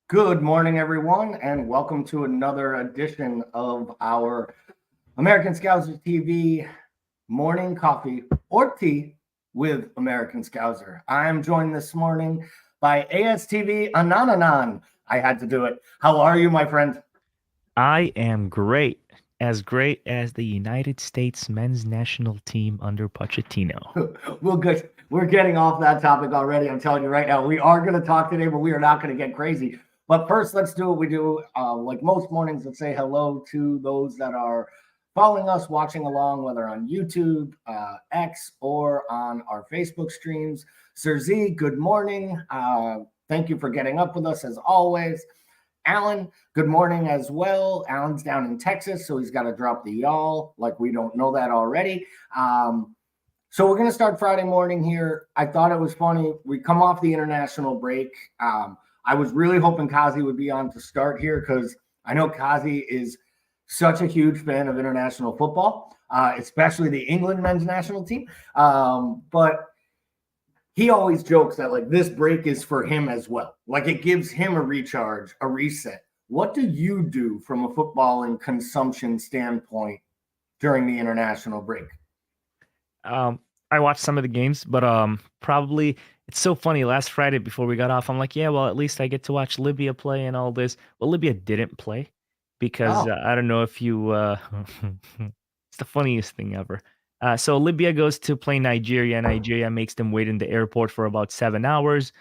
Good morning, everyone, and welcome to another edition of our American Scouser TV morning coffee or tea with American Scouser. I am joined this morning by ASTV Anananan. I had to do it. How are you, my friend? I am great as the United States men's national team under Pochettino. Well, good. We're getting off that topic already. I'm telling you right now, we are going to talk today, but we are not going to get crazy. But first, let's do what we do like most mornings. Let's say hello to those that are following us, watching along, whether on YouTube, X, or on our Facebook streams. Sir Z, good morning. Thank you for getting up with us as always. Alan, good morning as well. Alan's down in Texas, so he's got to drop the y'all like we don't know that already. So we're going to start Friday morning here. I thought it was funny. We come off the international break. I was really hoping Kazi would be on to start here because I know Kazi is such a huge fan of international football, especially the England men's national team. But he always jokes that like this break is for him as well. Like it gives him a recharge, a reset. What do you do from a football and consumption standpoint during the international break? I watched some of the games, but probably it's so funny. Last Friday before we got off, I'm like, yeah, well, at least I get to watch Libya play and all this. Well, Libya didn't play because Oh, I don't know if you. It's the funniest thing ever. So Libya goes to play Nigeria. Nigeria makes them wait in the airport for about 7 hours.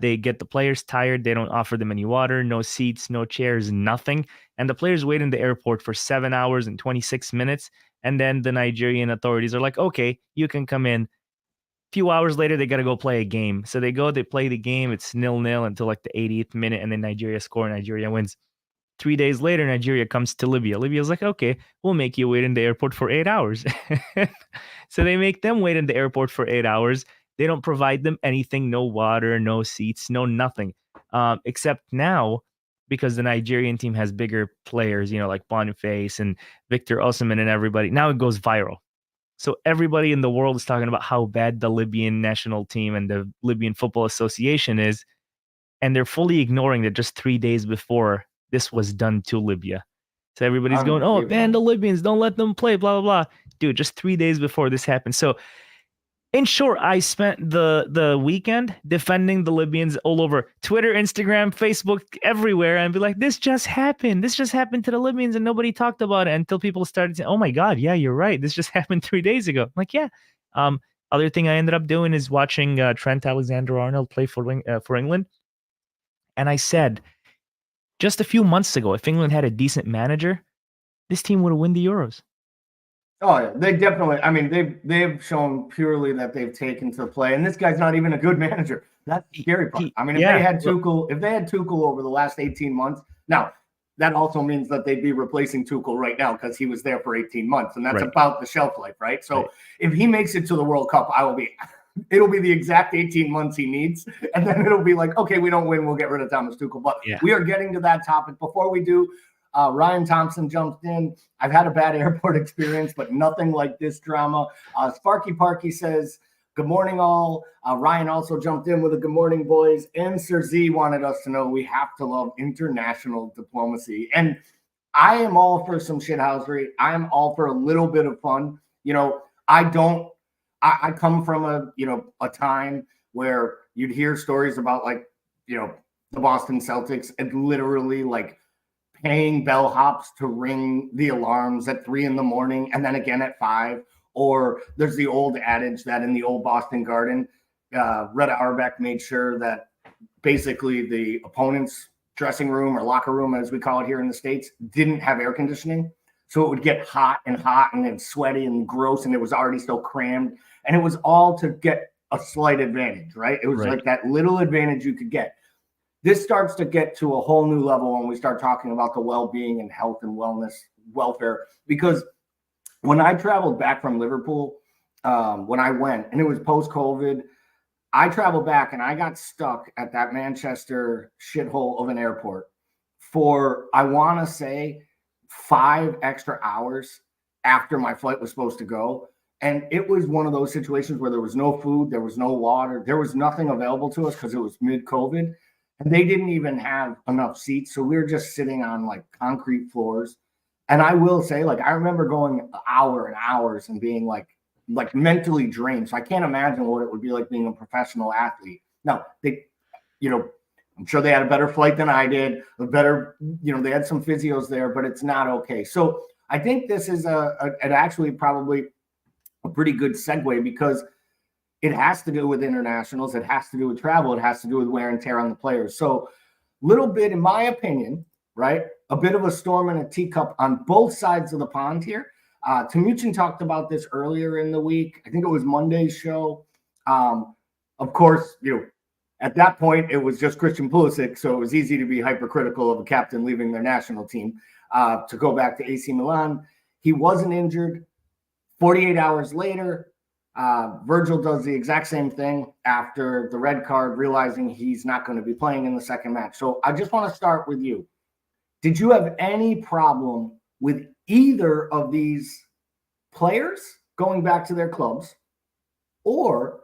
They get the players tired. They don't offer them any water, no seats, no chairs, nothing. And the players wait in the airport for 7 hours and 26 minutes. And then the Nigerian authorities are like, okay, you can come in. Few hours later, they got to go play a game. So they go, they play the game. It's 0-0 until like the 80th minute. And then Nigeria score. Nigeria wins. 3 days later, Nigeria comes to Libya. Libya's like, okay, we'll make you wait in the airport for 8 hours. So they make them wait in the airport for 8 hours. They don't provide them anything, no water, no seats, no nothing. Except now, because the Nigerian team has bigger players, like Boniface and Victor Osimhen and everybody. Now it goes viral. So everybody in the world is talking about how bad the Libyan national team and the Libyan Football Association is, and they're fully ignoring that just 3 days before this was done to Libya. So everybody's going, "Oh, ban the unbelievable. Libyans, don't let them play," blah blah blah. Dude, just 3 days before this happened. So in short, I spent the weekend defending the Libyans all over Twitter, Instagram, Facebook, everywhere, and be like, "This just happened. This just happened to the Libyans, and nobody talked about it until people started saying, 'Oh my God, yeah, you're right. This just happened 3 days ago.'" I'm like, yeah. Um, Other thing I ended up doing is watching Trent Alexander-Arnold play for England, and I said just a few months ago, if England had a decent manager, this team would have won the Euros. Oh yeah, they definitely. I mean, they've shown purely that they've taken to play, and this guy's not even a good manager. That's the scary part. I mean, Yeah, well, If they had Tuchel over the last 18 months, now that also means that they'd be replacing Tuchel right now because he was there for 18 months, and that's right, about the shelf life, right? right. So if he makes it to the World Cup, it'll be the exact 18 months he needs, and then it'll be like, okay, we don't win, we'll get rid of Thomas Tuchel. But Yeah. we are getting to that topic. Before we do, Ryan Thompson jumped in. I've had a bad airport experience, but nothing like this drama. Sparky Parky says, "Good morning, all." Ryan also jumped in with a "Good morning, boys." And Sir Z wanted us to know we have to love international diplomacy. And I am all for some shithousery. I am all for a little bit of fun. I don't, I come from a time where you'd hear stories about the Boston Celtics and literally like paying bellhops to ring the alarms at 3 in the morning and then again at 5. Or there's the old adage that in the old Boston Garden, Retta Arbeck made sure that basically the opponent's dressing room or locker room, as we call it here in the States, didn't have air conditioning. So it would get hot and then sweaty and gross, and it was already so crammed. And it was all to get a slight advantage, right? It was Right. like that little advantage you could get. This starts to get to a whole new level when we start talking about the well-being and health and wellness, welfare. Because when I traveled back from Liverpool, when I went, and it was post-COVID, I traveled back and I got stuck at that Manchester shithole of an airport for, I want to say, 5 extra hours after my flight was supposed to go. And it was one of those situations where there was no food, there was no water, there was nothing available to us because it was mid-COVID. and they didn't even have enough seats. So we were just sitting on like concrete floors. And I will say, like, I remember going an hour and hours and being like mentally drained. So I can't imagine what it would be like being a professional athlete. Now, they, I'm sure they had a better flight than I did, they had some physios there, but it's not okay. So I think this is actually probably a pretty good segue, because it has to do with internationals. It has to do with travel. It has to do with wear and tear on the players. So little bit, in my opinion, right, a bit of a storm in a teacup on both sides of the pond here. Timuchin talked about this earlier in the week. I think it was Monday's show. Of course, at that point, it was just Christian Pulisic, so it was easy to be hypercritical of a captain leaving their national team. To go back to AC Milan, he wasn't injured. 48 hours later, Virgil does the exact same thing after the red card, realizing he's not going to be playing in the second match. So I just want to start with you. Did you have any problem with either of these players going back to their clubs, or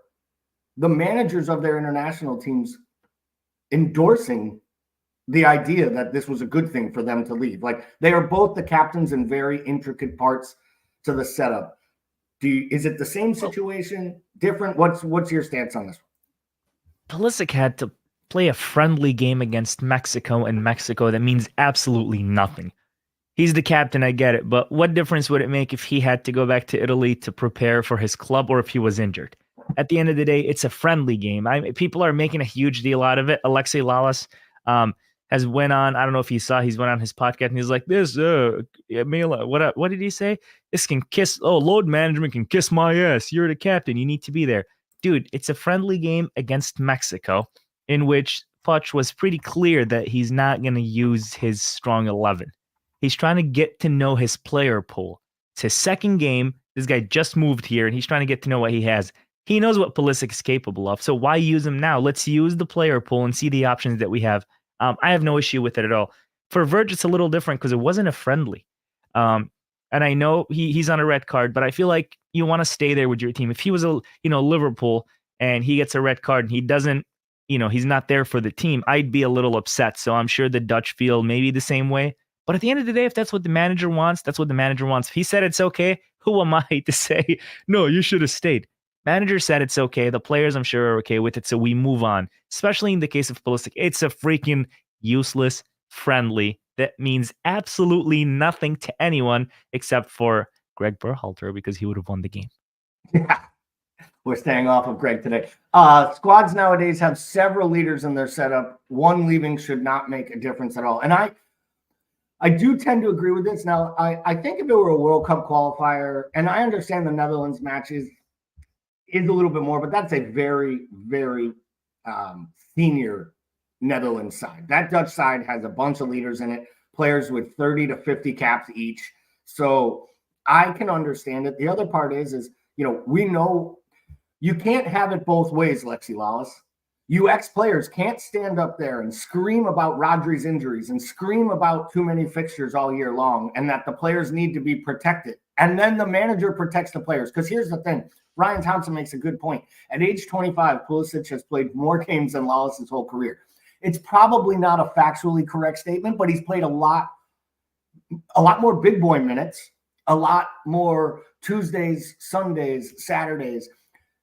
the managers of their international teams endorsing the idea that this was a good thing for them to leave? Like, they are both the captains in very intricate parts to the setup. Is it the same situation, different? What's your stance on this? Pulisic had to play a friendly game against Mexico, and Mexico, that means absolutely nothing. He's the captain, I get it, but what difference would it make if he had to go back to Italy to prepare for his club, or if he was injured? At the end of the day, it's a friendly game. People are making a huge deal out of it. Alexei Lalas has went on, I don't know if you saw, he's went on his podcast and he's like, this, Mila, what did he say? This can kiss, load management can kiss my ass. You're the captain. You need to be there. Dude, it's a friendly game against Mexico, in which Poch was pretty clear that he's not going to use his strong 11. He's trying to get to know his player pool. It's his second game. This guy just moved here, and he's trying to get to know what he has. He knows what Pulisic is capable of, so why use him now? Let's use the player pool and see the options that we have. I have no issue with it at all. For Verge, it's a little different because it wasn't a friendly. And I know he's on a red card, but I feel like you want to stay there with your team. If he was Liverpool and he gets a red card and he doesn't, he's not there for the team, I'd be a little upset. So I'm sure the Dutch feel maybe the same way. But at the end of the day, if that's what the manager wants, that's what the manager wants. If he said it's okay, who am I to say, no, you should have stayed? Manager said it's okay. The players, I'm sure, are okay with it. So we move on, especially in the case of Pulisic. It's a freaking useless friendly that means absolutely nothing to anyone except for Greg Berhalter, because he would have won the game. Yeah, we're staying off of Greg today. Squads nowadays have several leaders in their setup. One leaving should not make a difference at all. And I do tend to agree with this. Now, I think if it were a World Cup qualifier, and I understand the Netherlands match is a little bit more, but that's a very, very senior Netherlands side. That Dutch side has a bunch of leaders in it, players with 30 to 50 caps each. So I can understand it. The other part is we know you can't have it both ways, Lexi Lawless. You ex-players can't stand up there and scream about Rodri's injuries and scream about too many fixtures all year long, and that the players need to be protected. And then the manager protects the players. Because here's the thing. Ryan Thompson makes a good point. At age 25, Pulisic has played more games than Lawless his whole career. It's probably not a factually correct statement, but he's played a lot more big boy minutes, a lot more Tuesdays, Sundays, Saturdays,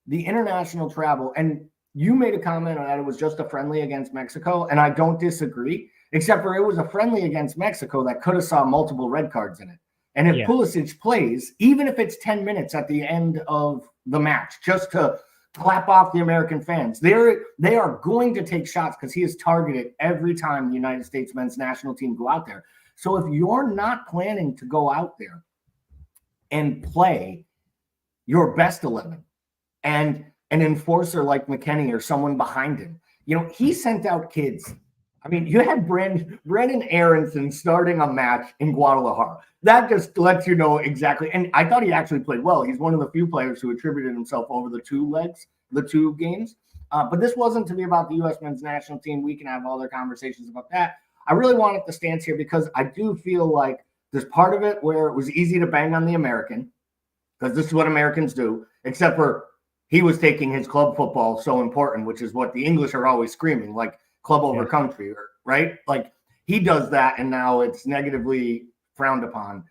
the international travel. And you made a comment on that it was just a friendly against Mexico, and I don't disagree, except for it was a friendly against Mexico that could have saw multiple red cards in it. And if Pulisic plays, even if it's 10 minutes at the end of the match, just to clap off the American fans, they are going to take shots because he is targeted every time the United States men's national team go out there. So if you're not planning to go out there and play your best 11 and an enforcer like McKennie or someone behind him, he sent out kids. I mean, you had Brandon Aronson starting a match in Guadalajara. That just lets you know exactly. And I thought he actually played well. He's one of the few players who attributed himself over the two games. But this wasn't to be about the U.S. men's national team. We can have other conversations about that. I really wanted the stance here because I do feel like there's part of it where it was easy to bang on the American, because this is what Americans do, except for he was taking his club football so important, which is what the English are always screaming. Like, club over country, right? Like he does that, and now it's negatively frowned upon.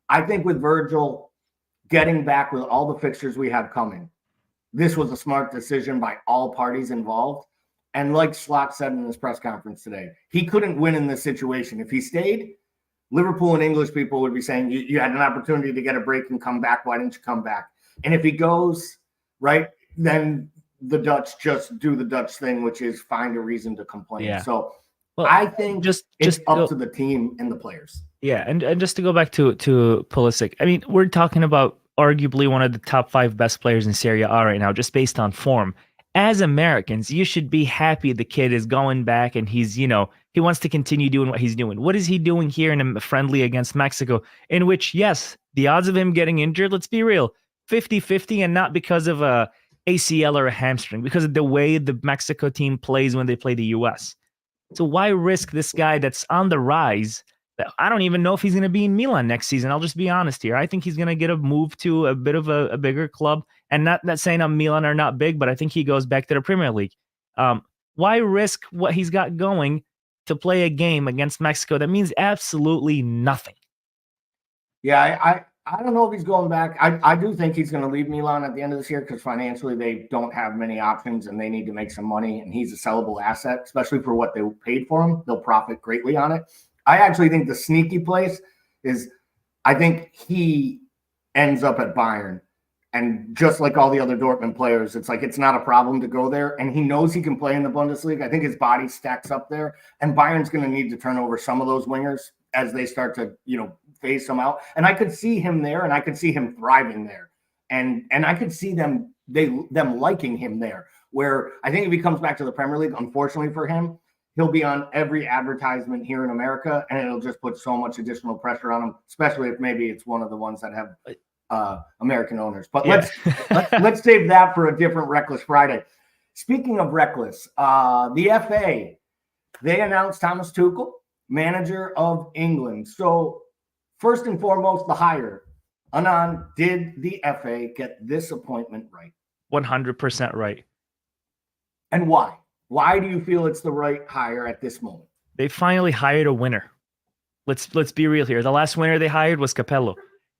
I think with Virgil getting back with all the fixtures we have coming, this was a smart decision by all parties involved. And like Slot said in his press conference today, he couldn't win in this situation. If he stayed, Liverpool and English people would be saying, you had an opportunity to get a break and come back. Why didn't you come back? And if he goes, right, then the Dutch just do the Dutch thing, which is find a reason to complain. Yeah. So I think it's up to the team and the players. Yeah, and just to go back to Pulisic, I mean, we're talking about arguably one of the top 5 best players in Serie A right now, just based on form. As Americans, you should be happy the kid is going back and he's, he wants to continue doing what he's doing. What is he doing here in a friendly against Mexico, in which, yes, the odds of him getting injured, let's be real, 50-50, and not because of a ACL or a hamstring, because of the way the Mexico team plays when they play the U.S. So why risk this guy that's on the rise? I don't even know if he's going to be in Milan next season. I'll just be honest here. I think he's going to get a move to a bit of a bigger club. And not saying Milan are not big, but I think he goes back to the Premier League. Why risk what he's got going to play a game against Mexico that means absolutely nothing? Yeah, I don't know if he's going back. I do think he's going to leave Milan at the end of this year because financially they don't have many options and they need to make some money. And he's a sellable asset, especially for what they paid for him. They'll profit greatly on it. I actually think the sneaky place is I think he ends up at Bayern. And just like all the other Dortmund players, it's like it's not a problem to go there. And he knows he can play in the Bundesliga. I think his body stacks up there. And Bayern's going to need to turn over some of those wingers as they start to, phase them out. And I could see him there, and I could see him thriving there. And I could see them liking him there. Where I think if he comes back to the Premier League, unfortunately for him, he'll be on every advertisement here in America, and it'll just put so much additional pressure on him, especially if maybe it's one of the ones that have American owners. But let's save that for a different Reckless Friday. Speaking of reckless, the FA, they announced Thomas Tuchel, manager of England. So first and foremost, the hire. Anand, did the FA get this appointment right? 100% right. And why? Why do you feel it's the right hire at this moment? They finally hired a winner. Let's be real here. The last winner they hired was Capello.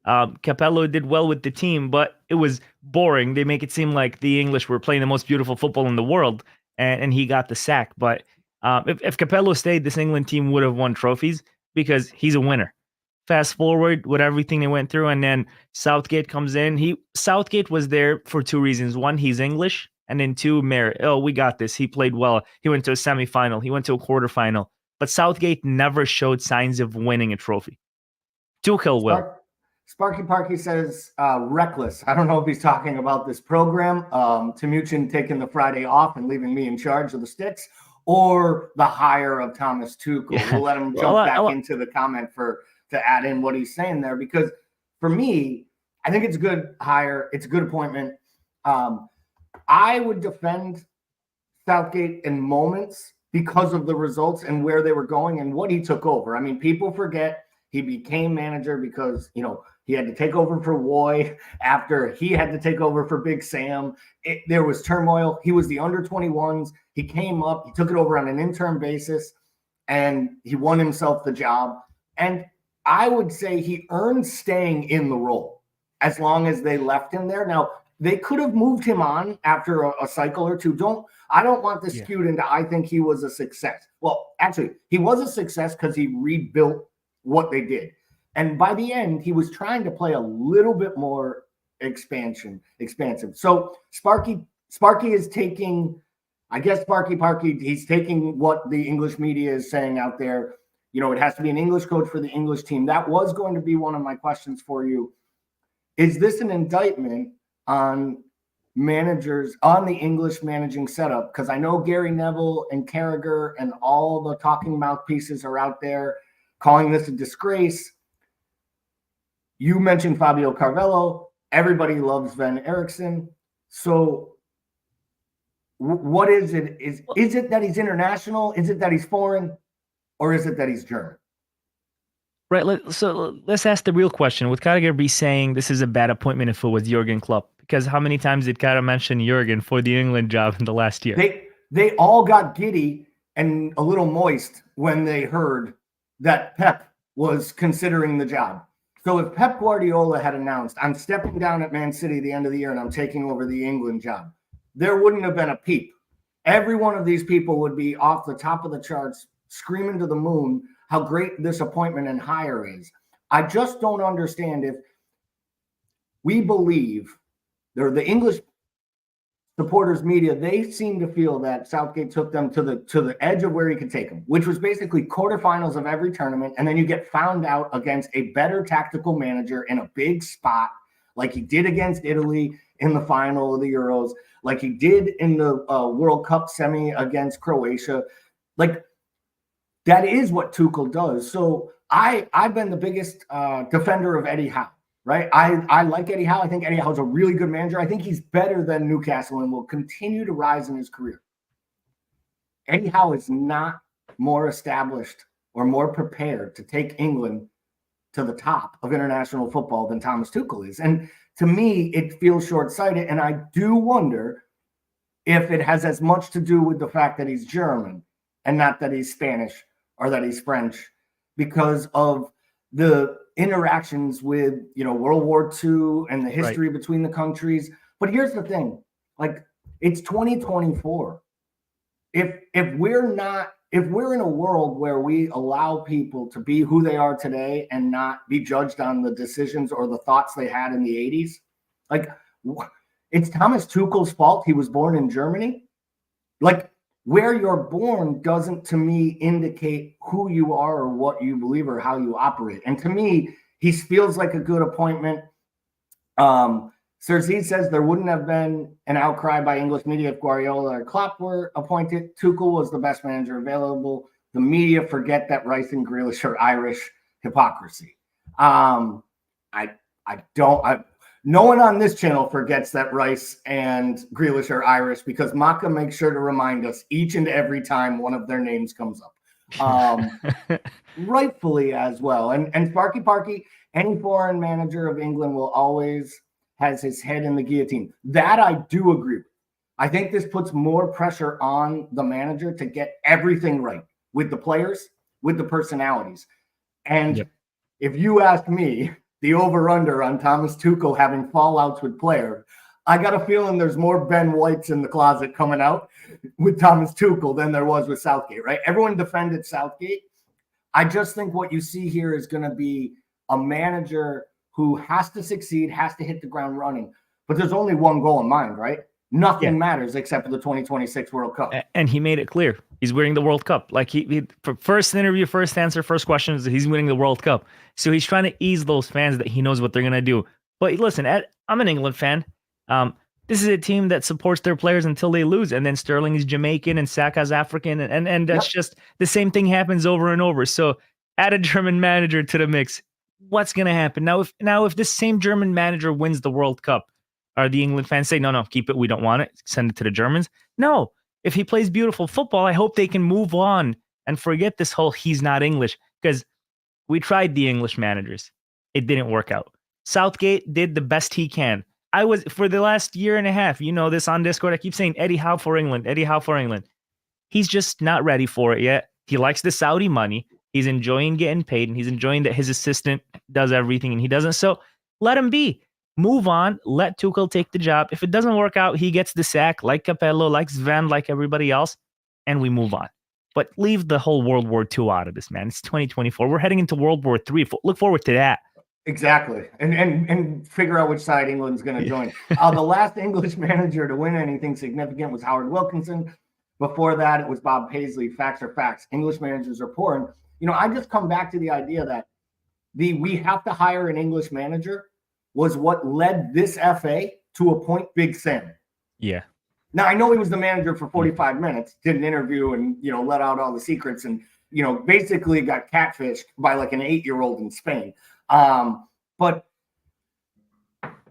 Capello did well with the team, but it was boring. They make it seem like the English were playing the most beautiful football in the world, and he got the sack. But if Capello stayed, this England team would have won trophies because he's a winner. Fast forward with everything they went through, and then Southgate comes in. Southgate was there for 2 reasons. 1, he's English, and then 2, merit. Oh, we got this. He played well. He went to a semifinal. He went to a quarterfinal. But Southgate never showed signs of winning a trophy. Tuchel will. Sparky Parky says reckless. I don't know if he's talking about this program, Timuchin taking the Friday off and leaving me in charge of the sticks, or the hire of Thomas Tuchel. Yeah. We'll let him jump back into the comment to add in what he's saying there, because for me, I think it's a good hire. It's a good appointment. I would defend Southgate in moments because of the results and where they were going and what he took over. I mean, people forget he became manager because, he had to take over for Woy after he had to take over for Big Sam. There was turmoil. He was the under-21s. He came up. He took it over on an interim basis, and he won himself the job. And I would say he earned staying in the role as long as they left him there. Now, they could have moved him on after a cycle or two. I don't want this skewed into I think he was a success. Well, actually, he was a success because he rebuilt what they did. And by the end, he was trying to play a little bit more expansive. So Sparky is taking, I guess Sparky Parky, he's taking what the English media is saying out there. It has to be an English coach for the English team. That was going to be one of my questions for you. Is this an indictment on managers, on the English managing setup? Because I know Gary Neville and Carragher and all the talking mouthpieces are out there calling this a disgrace. You mentioned Fabio Carvalho. Everybody loves Sven Eriksson. So what is it? Is it that he's international? Is it that he's foreign? Or is it that he's German? Right. So let's ask the real question. Would Carragher be saying this is a bad appointment if it was Jurgen Klopp? Because how many times did Carragher mention Jurgen for the England job in the last year? They all got giddy and a little moist when they heard that Pep was considering the job. So if Pep Guardiola had announced, I'm stepping down at Man City at the end of the year and I'm taking over the England job, there wouldn't have been a peep. Every one of these people would be off the top of the charts, screaming to the moon how great this appointment and hire is. I just don't understand if we believe, they're the English supporters media, they seem to feel that Southgate took them to the edge of where he could take them, which was basically quarterfinals of every tournament, and then you get found out against a better tactical manager in a big spot, like he did against Italy in the final of the Euros, like he did in the World Cup semi against Croatia. Like, that is what Tuchel does. So I've been the biggest defender of Eddie Howe. Right. I like Eddie Howe. I think Eddie Howe's a really good manager. I think he's better than Newcastle and will continue to rise in his career. Eddie Howe is not more established or more prepared to take England to the top of international football than Thomas Tuchel is. And to me, it feels short-sighted. And I do wonder if it has as much to do with the fact that he's German and not that he's Spanish or that he's French, because of the interactions with, World War II and the history between the countries. But here's the thing, like, it's 2024. If we're in a world where we allow people to be who they are today and not be judged on the decisions or the thoughts they had in the 80s, like, it's Thomas Tuchel's fault he was born in Germany. Like, where you're born doesn't, to me, indicate who you are or what you believe or how you operate. And to me, he feels like a good appointment. Cersei says there wouldn't have been an outcry by English media if Guardiola or Klopp were appointed. Tuchel was the best manager available. The media forget that Rice and Grealish are Irish. Hypocrisy. No one on this channel forgets that Rice and Grealish are Irish, because Maka makes sure to remind us each and every time one of their names comes up. Rightfully as well. And Sparky Parky, any foreign manager of England will always has his head in the guillotine. That I do agree with. I think this puts more pressure on the manager to get everything right with the players, with the personalities. And if you ask me, the over-under on Thomas Tuchel having fallouts with players, I got a feeling there's more Ben Whites in the closet coming out with Thomas Tuchel than there was with Southgate, right? Everyone defended Southgate. I just think what you see here is going to be a manager who has to succeed, has to hit the ground running. But there's only one goal in mind, right? Nothing matters except for the 2026 World Cup. And he made it clear. He's winning the World Cup. Like, he for first interview, first answer, first question is he's winning the World Cup. So he's trying to ease those fans that he knows what they're going to do. But listen, I'm an England fan. This is a team that supports their players until they lose. And then Sterling is Jamaican and Saka's African. And that's just the same thing happens over and over. So add a German manager to the mix. What's going to happen? Now, if this same German manager wins the World Cup, are the England fans say, no, keep it, we don't want it, send it to the Germans? No. If he plays beautiful football, I hope they can move on and forget this whole he's not English, because we tried the English managers. It didn't work out. Southgate did the best he can. I was, for the last year and a half, this on Discord, I keep saying Eddie Howe for England, Eddie Howe for England. He's just not ready for it yet. He likes the Saudi money. He's enjoying getting paid, and he's enjoying that his assistant does everything and he doesn't. So let him be. Move on. Let Tuchel take the job. If it doesn't work out, he gets the sack, like Capello, like Sven, like everybody else, and we move on. But leave the whole World War II out of this, man. It's 2024. We're heading into World War III. Look forward to that. Exactly. And figure out which side England's going to join. The last English manager to win anything significant was Howard Wilkinson. Before that, it was Bob Paisley. Facts are facts. English managers are poor. And, I just come back to the idea that we have to hire an English manager was what led this FA to appoint Big Sam. Yeah. Now, I know he was the manager for 45 minutes, did an interview and, let out all the secrets and, basically got catfished by like an 8-year-old in Spain. But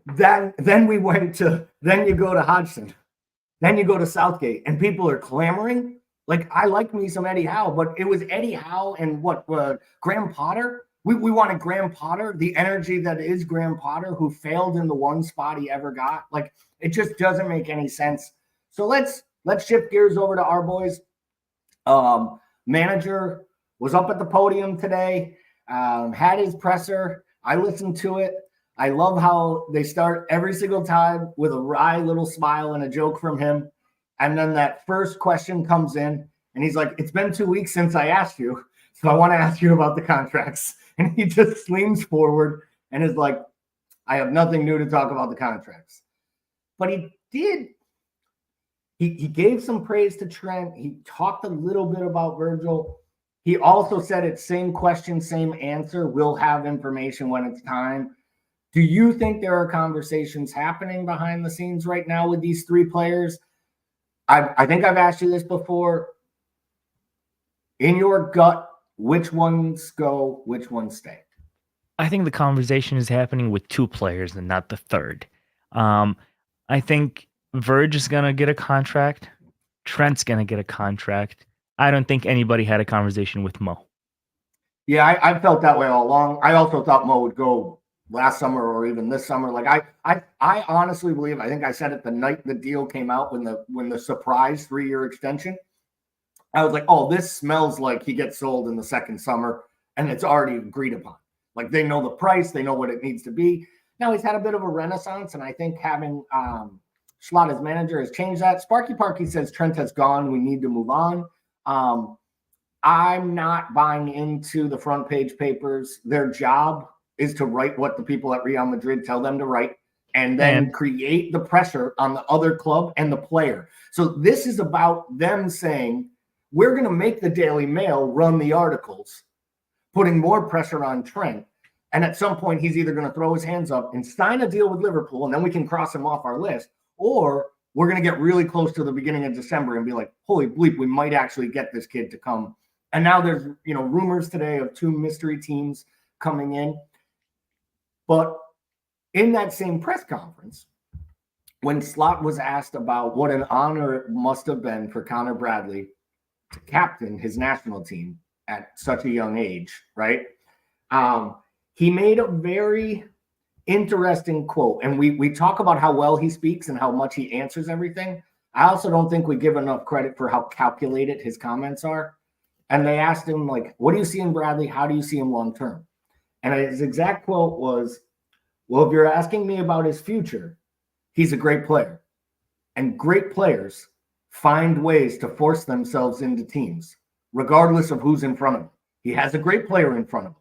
then you go to Hodgson, then you go to Southgate, and people are clamoring. Like, I like me some Eddie Howe, but it was Eddie Howe and Graham Potter. We wanted Graham Potter, the energy that is Graham Potter, who failed in the one spot he ever got. Like, it just doesn't make any sense. So let's shift gears over to our boys. Manager was up at the podium today, had his presser. I listened to it. I love how they start every single time with a wry little smile and a joke from him. And then that first question comes in, and he's like, "It's been 2 weeks since I asked you, so I want to ask you about the contracts." And he just leans forward and is like, "I have nothing new to talk about the contracts." But he did. He gave some praise to Trent. He talked a little bit about Virgil. He also said it's same question, same answer. We'll have information when it's time. Do you think there are conversations happening behind the scenes right now with these three players? I think I've asked you this before. In your gut, which ones go, which ones stay? I think the conversation is happening with two players and not the third. I think Verge is going to get a contract. Trent's going to get a contract. I don't think anybody had a conversation with Mo. Yeah, I felt that way all along. I also thought Mo would go last summer or even this summer. Like I honestly believe, I think I said it the night the deal came out when the surprise 3-year extension. I was like, oh, this smells like he gets sold in the second summer and it's already agreed upon. Like they know the price, they know what it needs to be. Now he's had a bit of a renaissance, and I think having Schlott as manager has changed that. Sparky Parky says Trent has gone. We need to move on. I'm not buying into the front page papers. Their job is to write what the people at Real Madrid tell them to write and then create the pressure on the other club and the player. So this is about them saying, we're going to make the Daily Mail run the articles, putting more pressure on Trent. And at some point, he's either going to throw his hands up and sign a deal with Liverpool, and then we can cross him off our list, or we're going to get really close to the beginning of December and be like, holy bleep, we might actually get this kid to come. And now there's, rumors today of 2 mystery teams coming in. But in that same press conference, when Slot was asked about what an honor it must have been for Connor Bradley to captain his national team at such a young age, right? He made a very interesting quote. And we talk about how well he speaks and how much he answers everything. I also don't think we give enough credit for how calculated his comments are. And they asked him, like, what do you see in Bradley? How do you see him long term? And his exact quote was, well, if you're asking me about his future, he's a great player. And great players find ways to force themselves into teams, regardless of who's in front of him. He has a great player in front of him.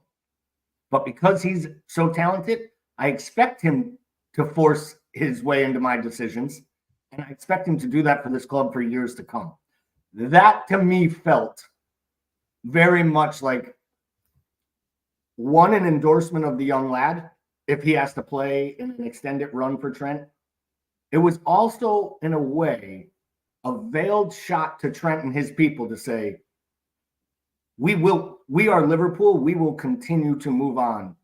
But because he's so talented, I expect him to force his way into my decisions. And I expect him to do that for this club for years to come. That, to me, felt very much like, one, an endorsement of the young lad, if he has to play in an extended run for Trent. It was also, in a way, a veiled shot to Trent and his people to say, we are Liverpool. We will continue to move on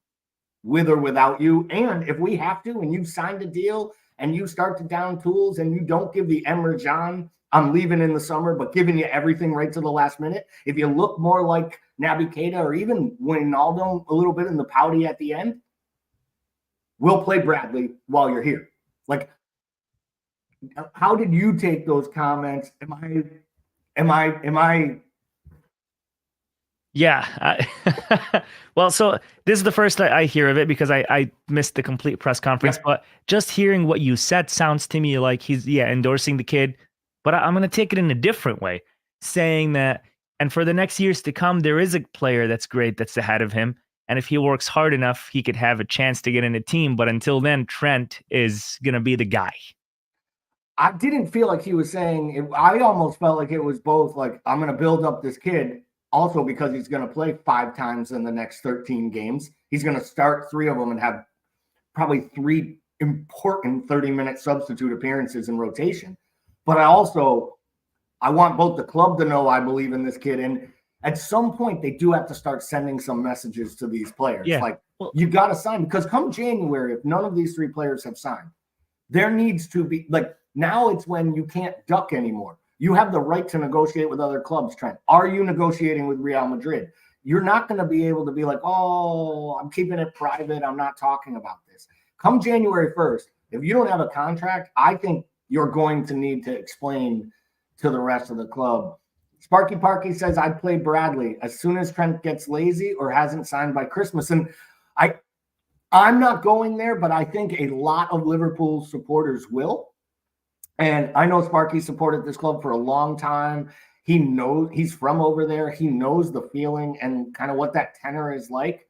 with or without you. And if we have to, and you've signed a deal and you start to down tools and you don't give the Emre Can, I'm leaving in the summer, but giving you everything right to the last minute. If you look more like Naby Keita or even Wijnaldum a little bit in the pouty at the end, we'll play Bradley while you're here. Like, how did you take those comments? Am I Yeah. Well, so this is the first I hear of it because I missed the complete press conference. Yep. But just hearing what you said sounds to me like he's endorsing the kid. But I'm going to take it in a different way, saying that, and for the next years to come, there is a player that's great that's ahead of him. And if he works hard enough, he could have a chance to get in a team. But until then, Trent is going to be the guy. I didn't feel like he was saying it. I almost felt like it was both, like, I'm going to build up this kid also because he's going to play 5 times in the next 13 games. He's going to start 3 of them and have probably 3 important 30-minute substitute appearances in rotation. But I want both the club to know I believe in this kid. And at some point, they do have to start sending some messages to these players. Yeah. Like, you got to sign, because come January, if none of these 3 players have signed, there needs to be, like, now it's when you can't duck anymore. You have the right to negotiate with other clubs, Trent. Are you negotiating with Real Madrid? You're not going to be able to be like, oh, I'm keeping it private. I'm not talking about this. Come January 1st, if you don't have a contract, I think you're going to need to explain to the rest of the club, Sparky Parky says, I'd play Bradley as soon as Trent gets lazy or hasn't signed by Christmas. And I'm not going there, but I think a lot of Liverpool supporters will. And I know Sparky supported this club for a long time. He knows, he's from over there. He knows the feeling and kind of what that tenor is like.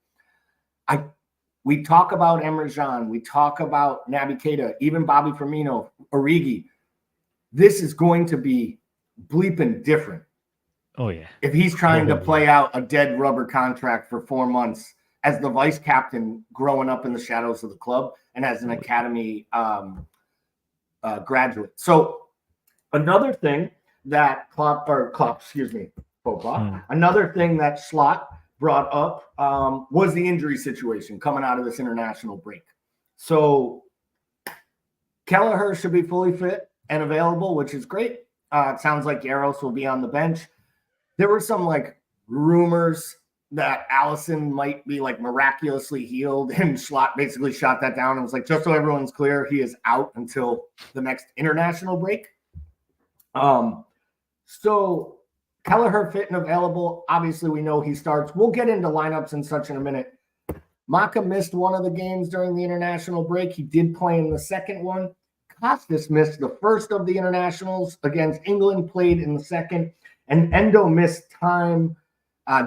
We talk about Emre Can, we talk about Naby Keita, even Bobby Firmino, Origi. This is going to be bleeping different. Oh, yeah. If he's trying to play out a dead rubber contract for 4 months as the vice captain growing up in the shadows of the club and as an academy graduate. So another thing that another thing that Slot brought up was the injury situation coming out of this international break. So Kelleher should be fully fit and available, which is great. It sounds like Yaros will be on the bench. There were some rumors that Allison might be miraculously healed, and Schlott basically shot that down and was like, just so everyone's clear, he is out until the next international break. So Kelleher fit and available. Obviously, we know he starts. We'll get into lineups and such in a minute. Maka missed one of the games during the international break. He did play in the second one. Costas missed the first of the internationals against England, played in the second. And Endo missed time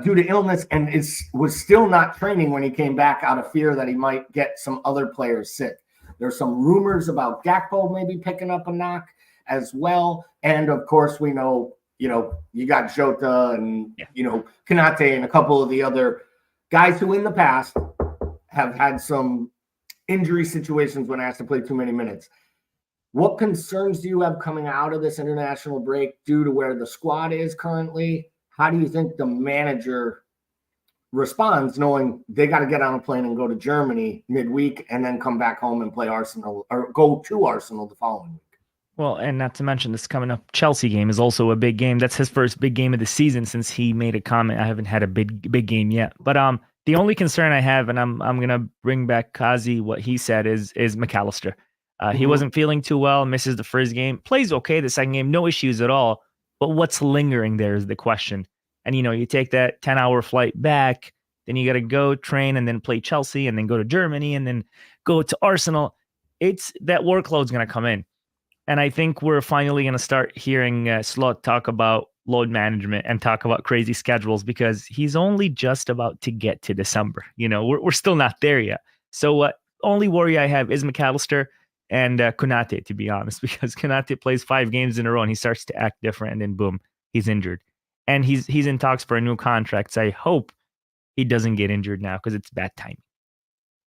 due to illness and was still not training when he came back out of fear that he might get some other players sick. There's some rumors about Gakpo maybe picking up a knock as well. And, of course, we know, you got Jota and, Konate and a couple of the other guys who in the past have had some injury situations when asked to play too many minutes. What concerns do you have coming out of this international break due to where the squad is currently? How do you think the manager responds knowing they got to get on a plane and go to Germany midweek and then come back home and play Arsenal or go to Arsenal the following week? Well, and not to mention this coming up Chelsea game is also a big game. That's his first big game of the season since he made a comment. I haven't had a big game yet. But the only concern I have, and I'm gonna bring back Kazi, what he said is McAllister. He wasn't feeling too well, misses the first game, plays okay the second game, no issues at all. But what's lingering there is the question. And, you take that 10-hour flight back, then you got to go train and then play Chelsea and then go to Germany and then go to Arsenal. It's that workload's going to come in. And I think we're finally going to start hearing Slot talk about load management and talk about crazy schedules because he's only just about to get to December. We're still not there yet. So only worry I have is McAllister and Konate, to be honest, because Konate plays 5 games in a row and he starts to act different and then boom, he's injured. And he's in talks for a new contract. So I hope he doesn't get injured now because it's bad timing.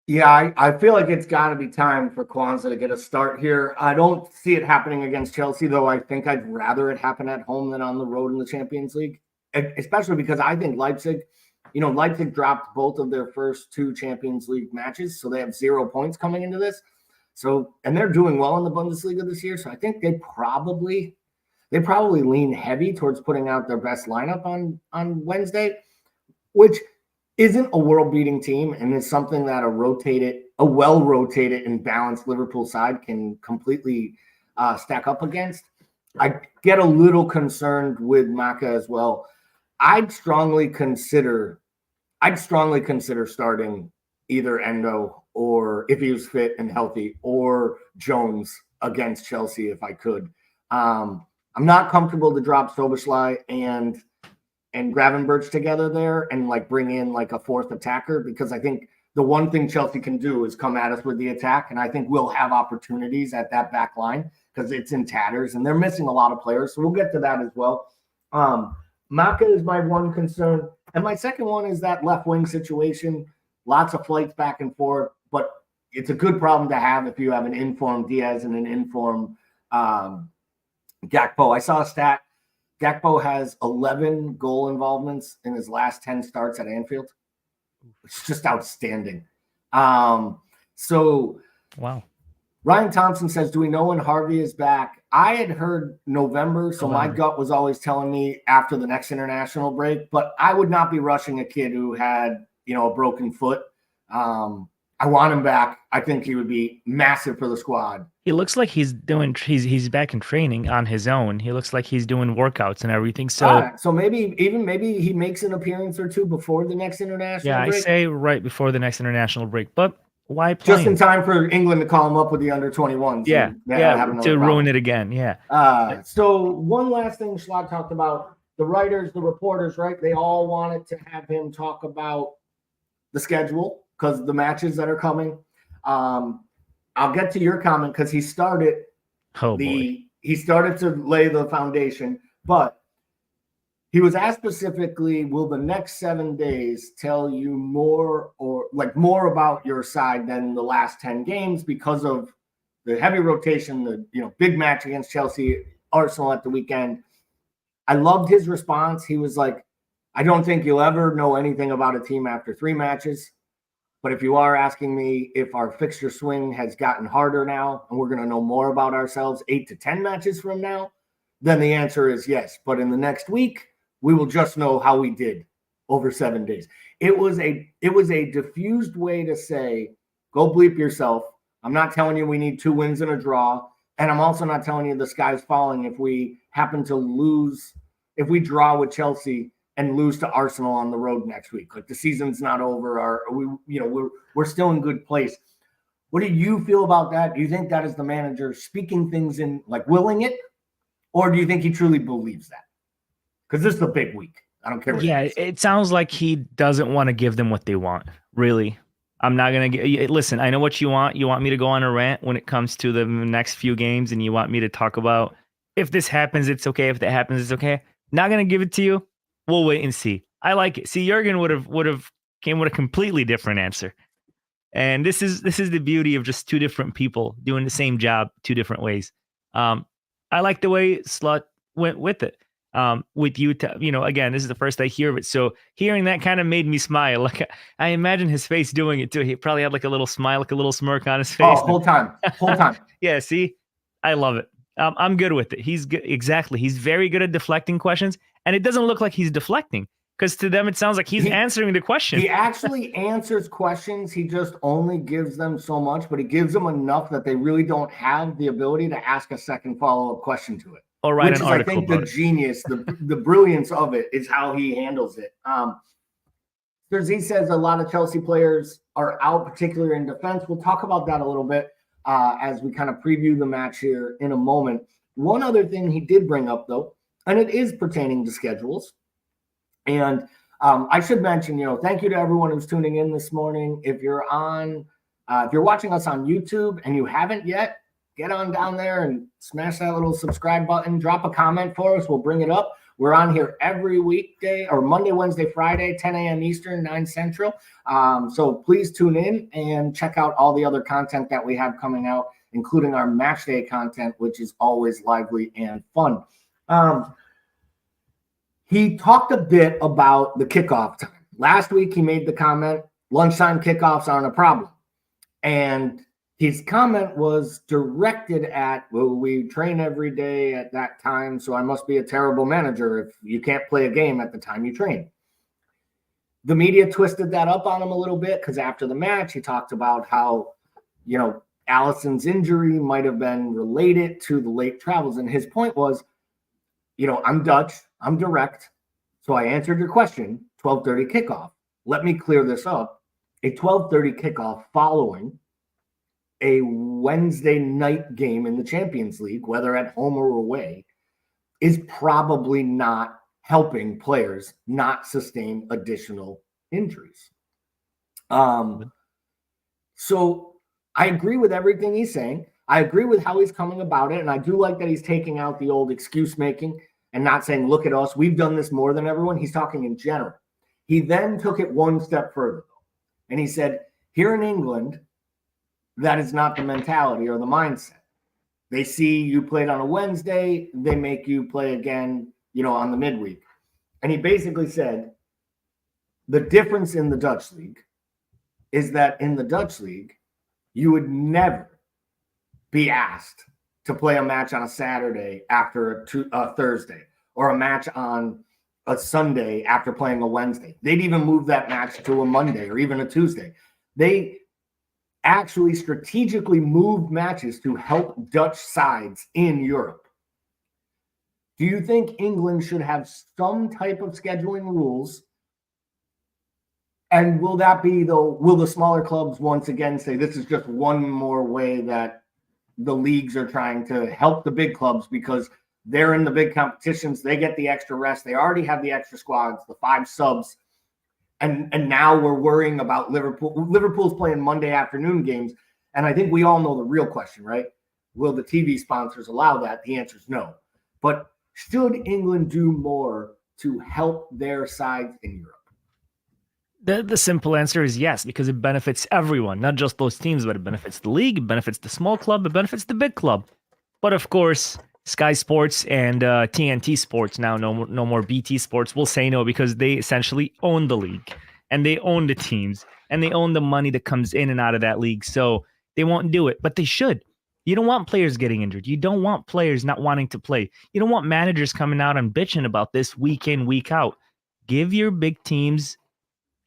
Yeah, I feel like it's got to be time for Kwanzaa to get a start here. I don't see it happening against Chelsea, though. I think I'd rather it happen at home than on the road in the Champions League, especially because I think Leipzig dropped both of their first 2 Champions League matches, so they have 0 points coming into this. So, and they're doing well in the Bundesliga this year, so I think they probably lean heavy towards putting out their best lineup on Wednesday, which isn't a world-beating team and is something that a well-rotated and balanced Liverpool side can completely stack up against. I get a little concerned with Maka as well. I'd strongly consider starting either Endo or if he was fit and healthy or Jones against Chelsea if I could. I'm not comfortable to drop Szoboszlai and Gravenberch together there and bring in a fourth attacker because I think the one thing Chelsea can do is come at us with the attack, and I think we'll have opportunities at that back line because it's in tatters and they're missing a lot of players. So we'll get to that as well. Maka is my one concern. And my second one is that left wing situation. Lots of flights back and forth, but it's a good problem to have if you have an informed Diaz and an informed Gakpo. I saw a stat. Gakpo has 11 goal involvements in his last 10 starts at Anfield. It's just outstanding. So, wow. Ryan Thompson says, do we know when Harvey is back? I had heard November, so my gut was always telling me after the next international break, but I would not be rushing a kid who had, a broken foot. I I want him back. I think he would be massive for the squad. He looks like he's he's back in training on his own. He looks like he's doing workouts and everything. So so maybe he makes an appearance or two before the next international break. I say right before the next international break. But why play just in time for England to call him up with the under-21s? To ruin it again. Yeah. So one last thing Schlott talked about, the writers, the reporters, right? They all wanted to have him talk about the schedule because of the matches that are coming. I'll get to your comment because he started to lay the foundation, but he was asked specifically, will the next 7 days tell you more about your side than the last 10 games because of the heavy rotation, the big match against Chelsea, Arsenal at the weekend? I loved his response. He was like, I don't think you'll ever know anything about a team after 3 matches. But if you are asking me if our fixture swing has gotten harder now and we're going to know more about ourselves 8 to 10 matches from now, then the answer is yes. But in the next week, we will just know how we did over 7 days. It was a diffused way to say, go bleep yourself. I'm not telling you we need 2 wins and a draw. And I'm also not telling you the sky's falling if we happen to lose, if we draw with Chelsea and lose to Arsenal on the road next week. Like the season's not over, we're still in good place. What do you feel about that? Do you think that is the manager speaking things in, like willing it? Or do you think he truly believes that? Because this is a big week. I don't care. It sounds like he doesn't want to give them what they want. Really. I'm not going to listen. I know what you want. You want me to go on a rant when it comes to the next few games. And you want me to talk about if this happens, it's okay. If that happens, it's okay. Not going to give it to you. We'll wait and see. I like it. See, Jurgen would have came with a completely different answer. And this is the beauty of just 2 different people doing the same job 2 different ways. I like the way Slut went with it. With you, again, this is the first I hear of it. So hearing that kind of made me smile. Like I imagine his face doing it too. He probably had like a little smile, like a little smirk on his face. Oh, whole time. Yeah. See, I love it. I'm good with it. He's good. Exactly. He's very good at deflecting questions, and it doesn't look like he's deflecting because to them it sounds like he's answering the question. He actually answers questions. He just only gives them so much, but he gives them enough that they really don't have the ability to ask a second follow-up question to it. Or write which an is, article. I think the genius, the brilliance of it is how he handles it. He says a lot of Chelsea players are out, particularly in defense. We'll talk about that a little bit as we kind of preview the match here in a moment. One other thing he did bring up, though, and it is pertaining to schedules. And I should mention, thank you to everyone who's tuning in this morning. If you're watching us on YouTube and you haven't yet, get on down there and smash that little subscribe button. Drop a comment for us. We'll bring it up. We're on here every weekday or Monday, Wednesday, Friday, 10 a.m. Eastern, 9 Central. So please tune in and check out all the other content that we have coming out, including our match day content, which is always lively and fun. He talked a bit about the kickoff time. Last week, he made the comment, lunchtime kickoffs aren't a problem. And his comment was directed at, well, we train every day at that time, so I must be a terrible manager if you can't play a game at the time you train. The media twisted that up on him a little bit because after the match, he talked about how, Alisson's injury might have been related to the late travels. And his point was, I'm Dutch, I'm direct, so I answered your question, 12:30 kickoff. Let me clear this up. A 12:30 kickoff following a Wednesday night game in the Champions League, whether at home or away, is probably not helping players not sustain additional injuries. So I agree with everything he's saying. I agree with how he's coming about it. And I do like that he's taking out the old excuse making and not saying, look at us, we've done this more than everyone. He's talking in general. He then took it one step further. And he said, here in England, that is not the mentality or the mindset. They see you played on a Wednesday, they make you play again, on the midweek. And he basically said, the difference in the Dutch league is that in the Dutch league, you would never be asked to play a match on a Saturday after a Thursday or a match on a Sunday after playing a Wednesday. They'd even move that match to a Monday or even a Tuesday. actually strategically moved matches to help Dutch sides in Europe. Do you think England should have some type of scheduling rules? And will the smaller clubs once again say this is just one more way that the leagues are trying to help the big clubs because they're in the big competitions, they get the extra rest, they already have the extra squads, the 5 subs, and now we're worrying about Liverpool. Liverpool's playing Monday afternoon games, and I think we all know the real question, right? Will the TV sponsors allow that? The answer is no. But should England do more to help their sides in Europe? The simple answer is yes, because it benefits everyone, not just those teams, but it benefits the league, it benefits the small club, it benefits the big club. But of course, Sky Sports and TNT Sports, now no more BT Sports, will say no because they essentially own the league and they own the teams and they own the money that comes in and out of that league. So they won't do it, but they should. You don't want players getting injured. You don't want players not wanting to play. You don't want managers coming out and bitching about this week in, week out. Give your big teams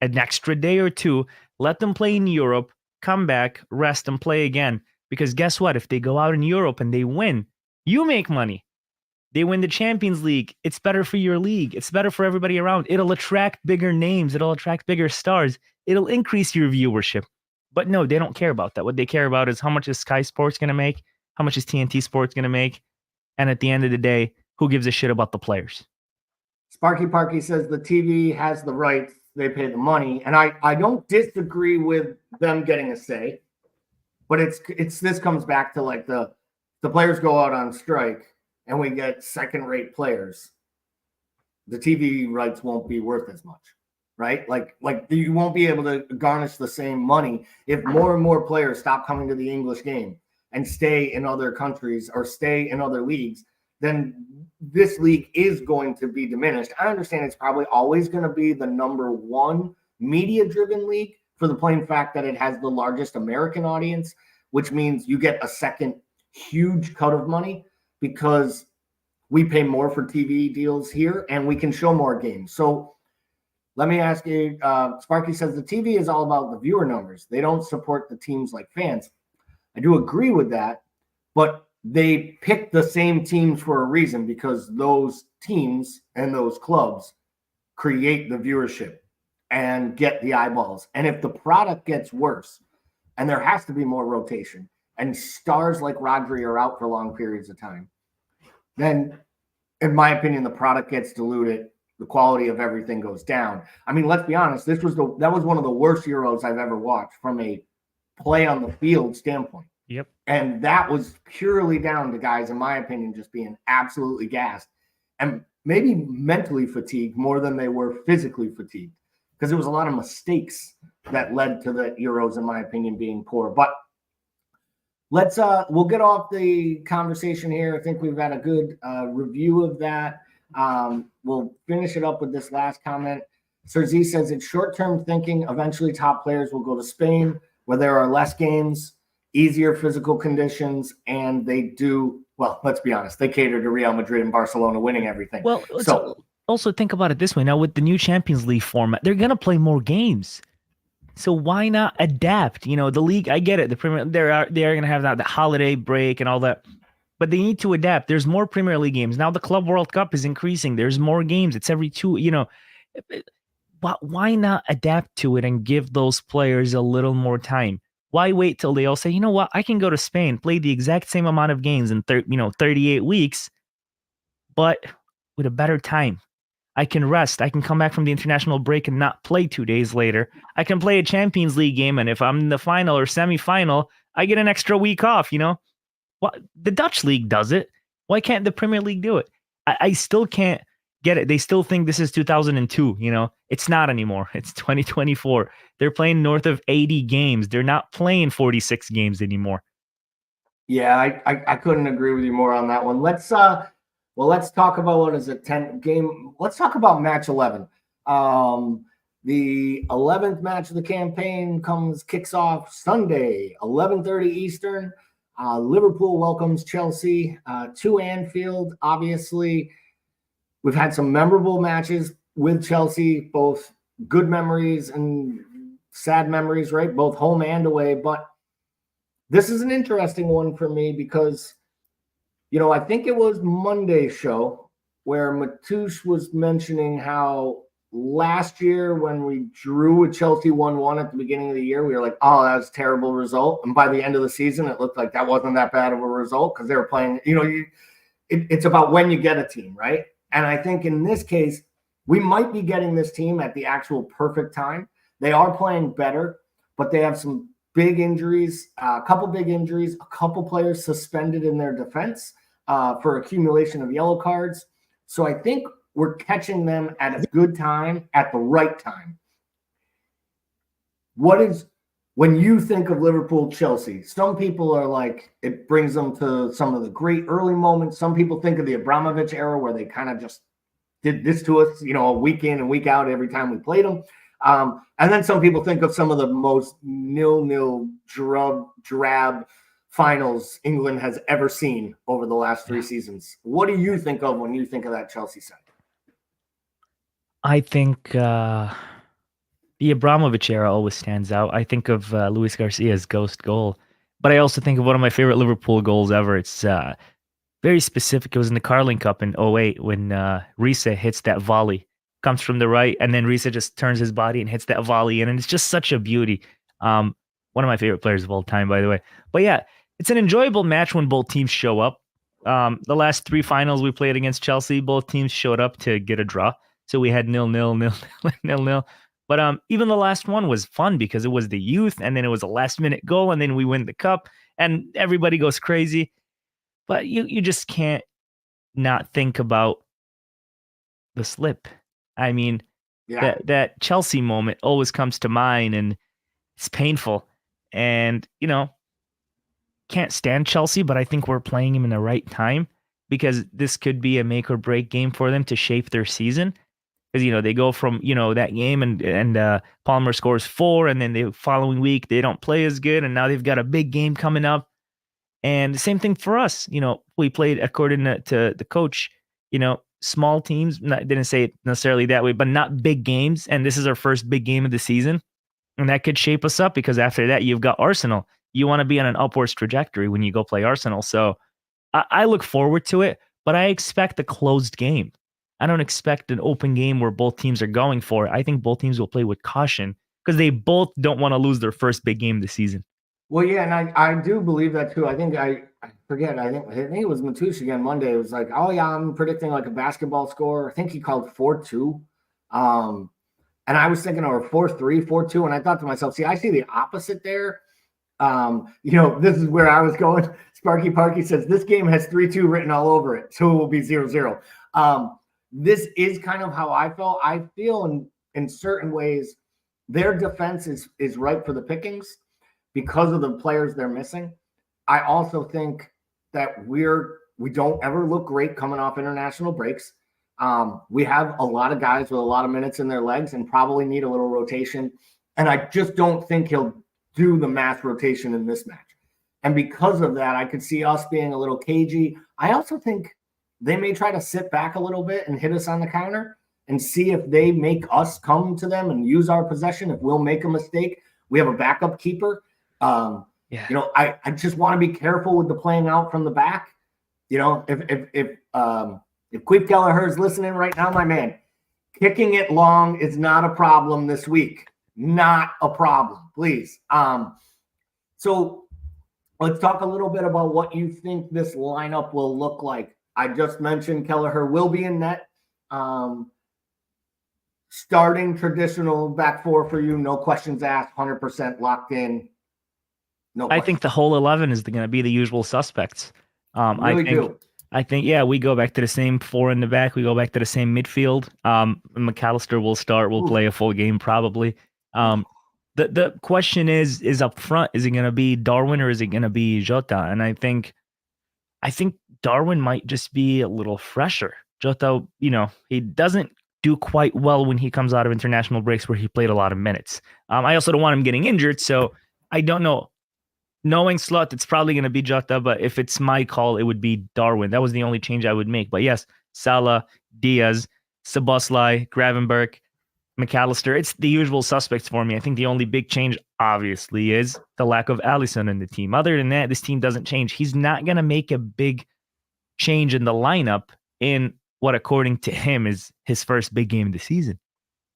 an extra day or two, let them play in Europe, come back, rest, and play again. Because guess what? If they go out in Europe and they win, you make money. They win the Champions League. It's better for your league. It's better for everybody around. It'll attract bigger names. It'll attract bigger stars. It'll increase your viewership. But no, they don't care about that. What they care about is how much is Sky Sports going to make? How much is TNT Sports going to make? And at the end of the day, who gives a shit about the players? Sparky Parky says the TV has the rights. They pay the money. And I don't disagree with them getting a say. But it's this comes back to like the players go out on strike and we get second-rate players. The TV rights won't be worth as much, right? Like you won't be able to garnish the same money if more and more players stop coming to the English game and stay in other countries or stay in other leagues. Then this league is going to be diminished. I understand it's probably always going to be the number one media-driven league for the plain fact that it has the largest American audience, which means you get a second huge cut of money because we pay more for TV deals here and we can show more games. So let me ask you, Sparky says the TV is all about the viewer numbers. They don't support the teams like fans. I do agree with that, but they pick the same teams for a reason because those teams and those clubs create the viewership and get the eyeballs. And if the product gets worse, and there has to be more rotation, and stars like Rodri are out for long periods of time, then, in my opinion, the product gets diluted. The quality of everything goes down. I mean, let's be honest. That was one of the worst Euros I've ever watched from a play on the field standpoint. Yep. And that was purely down to guys, in my opinion, just being absolutely gassed and maybe mentally fatigued more than they were physically fatigued because there was a lot of mistakes that led to the Euros, in my opinion, being poor. But we'll get off the conversation here. I think we've had a good review of that. We'll finish it up with this last comment. Sir Z says it's short-term thinking. Eventually top players will go to Spain where there are less games, easier physical conditions, and they do, well, let's be honest, they cater to Real Madrid and Barcelona winning everything. Well, so also think about it this way. Now with the new Champions League format, they're going to play more games. So why not adapt? You know, the league, I get it. The Premier, they are going to have that the holiday break and all that, but they need to adapt. There's more Premier League games. Now the Club World Cup is increasing. There's more games. It's every two, but why not adapt to it and give those players a little more time? Why wait till they all say, you know what, I can go to Spain, play the exact same amount of games in 38 weeks, but with a better time. I can rest. I can come back from the international break and not play 2 days later. I can play a Champions League game, and if I'm in the final or semifinal, I get an extra week off, Well, the Dutch league does it. Why can't the Premier League do it? I still can't get it. They still think this is 2002, It's not anymore. It's 2024. They're playing north of 80 games. They're not playing 46 games anymore. Yeah, I couldn't agree with you more on that one. Let's talk about what is it, 10 game. Let's talk about match 11. The 11th match of the campaign kicks off Sunday, 11:30 Eastern. Liverpool welcomes Chelsea to Anfield. Obviously, we've had some memorable matches with Chelsea, both good memories and sad memories, right? Both home and away. But This is an interesting one for me because, I think it was Monday's show where Matoush was mentioning how last year when we drew a Chelsea 1-1 at the beginning of the year, we were like, oh, that was a terrible result. And by the end of the season, it looked like that wasn't that bad of a result because they were playing, it's about when you get a team, right? And I think in this case, we might be getting this team at the actual perfect time. They are playing better, but they have some big injuries, a couple big injuries, a couple players suspended in their defense for accumulation of yellow cards. So I think we're catching them at a good time, at the right time. When you think of Liverpool, Chelsea, some people are like, it brings them to some of the great early moments. Some people think of the Abramovich era where they kind of just did this to us, a week in and week out every time we played them. And then some people think of some of the most nil-nil drab finals England has ever seen over the last 3 seasons. What do you think of when you think of that Chelsea side? I think the Abramovich era always stands out. I think of Luis Garcia's ghost goal, but I also think of one of my favorite Liverpool goals ever. It's very specific. It was in the Carling Cup in 2008 when Risa hits that volley, comes from the right, and then Risa just turns his body and hits that volley in, and it's just such a beauty. One of my favorite players of all time, by the way. But yeah, it's an enjoyable match when both teams show up. The last 3 finals we played against Chelsea, both teams showed up to get a draw. So we had 0-0, 0-0. But even the last one was fun because it was the youth, and then it was a last-minute goal, and then we win the cup, and everybody goes crazy. But you just can't not think about the slip. I mean, that Chelsea moment always comes to mind, and it's painful. And, can't stand Chelsea, but I think we're playing him in the right time because this could be a make or break game for them to shape their season. Because, they go from, that game and Palmer scores 4, and then the following week they don't play as good, and now they've got a big game coming up. And the same thing for us. We played according to the coach, small teams. Didn't say it necessarily that way, but not big games. And this is our first big game of the season. And that could shape us up because after that, you've got Arsenal. You want to be on an upwards trajectory when you go play Arsenal. So I look forward to it, but I expect a closed game. I don't expect an open game where both teams are going for it. I think both teams will play with caution because they both don't want to lose their first big game of the season. Well, yeah, and I do believe that too. I think I forget. I think it was Matoush again Monday. It was like, oh yeah, I'm predicting like a basketball score. I think he called 4-2. And I was thinking or 4-3, 4-2, and I thought to myself, see, I see the opposite there. This is where I was going. Sparky Parky says this game has 3-2 written all over it, so it will be 0-0. This is kind of how I felt. I feel in certain ways their defense is ripe for the pickings because of the players they're missing. I also think that we don't ever look great coming off international breaks. We have a lot of guys with a lot of minutes in their legs and probably need a little rotation. And I just don't think he'll do the mass rotation in this match. And because of that, I could see us being a little cagey. I also think they may try to sit back a little bit and hit us on the counter and see if they make us come to them and use our possession. If we'll make a mistake, we have a backup keeper. I just want to be careful with the playing out from the back. If Queef Kelleher is listening right now, my man, kicking it long is not a problem this week. Not a problem, please. So let's talk a little bit about what you think this lineup will look like. I just mentioned Kelleher will be in net. Starting traditional back four for you, no questions asked, 100% locked in. No, I think the whole 11 is going to be the usual suspects. I think, we go back to the same 4 in the back. We go back to the same midfield. McAllister will start. We'll play a full game probably. The question is up front, is it going to be Darwin or is it going to be Jota? And I think Darwin might just be a little fresher. Jota, he doesn't do quite well when he comes out of international breaks where he played a lot of minutes. I also don't want him getting injured, so I don't know. Knowing Slot, it's probably going to be Jota, but if it's my call, it would be Darwin. That was the only change I would make. But yes, Salah, Diaz, Szoboszlai, Gravenberch, McAllister. It's the usual suspects for me. I think the only big change, obviously, is the lack of Alisson in the team. Other than that, this team doesn't change. He's not going to make a big change in the lineup in what, according to him, is his first big game of the season.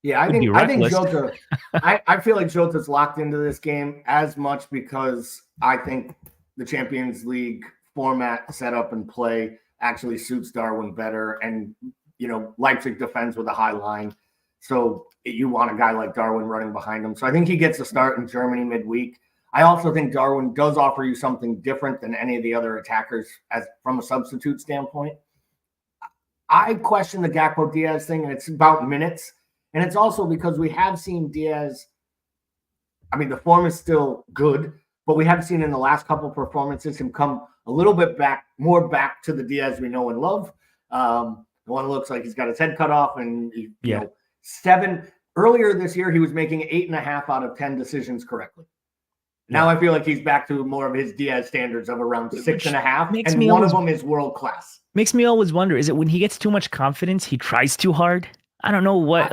Yeah, I think Jota. I feel like Jota's locked into this game as much because I think the Champions League format, setup, and play actually suits Darwin better. And Leipzig defends with a high line, so you want a guy like Darwin running behind him. So I think he gets a start in Germany midweek. I also think Darwin does offer you something different than any of the other attackers as from a substitute standpoint. I question the Gakpo Diaz thing, and it's about minutes. And it's also because we have seen Diaz. I mean, the form is still good, but we have seen in the last couple of performances him come a little bit more back to the Diaz we know and love. The one looks like he's got his head cut off, and earlier this year he was making 8.5 out of 10 decisions correctly. Now I feel like he's back to more of his Diaz standards of around 6.5, and one of them is world class. Makes me always wonder: is it when he gets too much confidence, he tries too hard? I don't know what,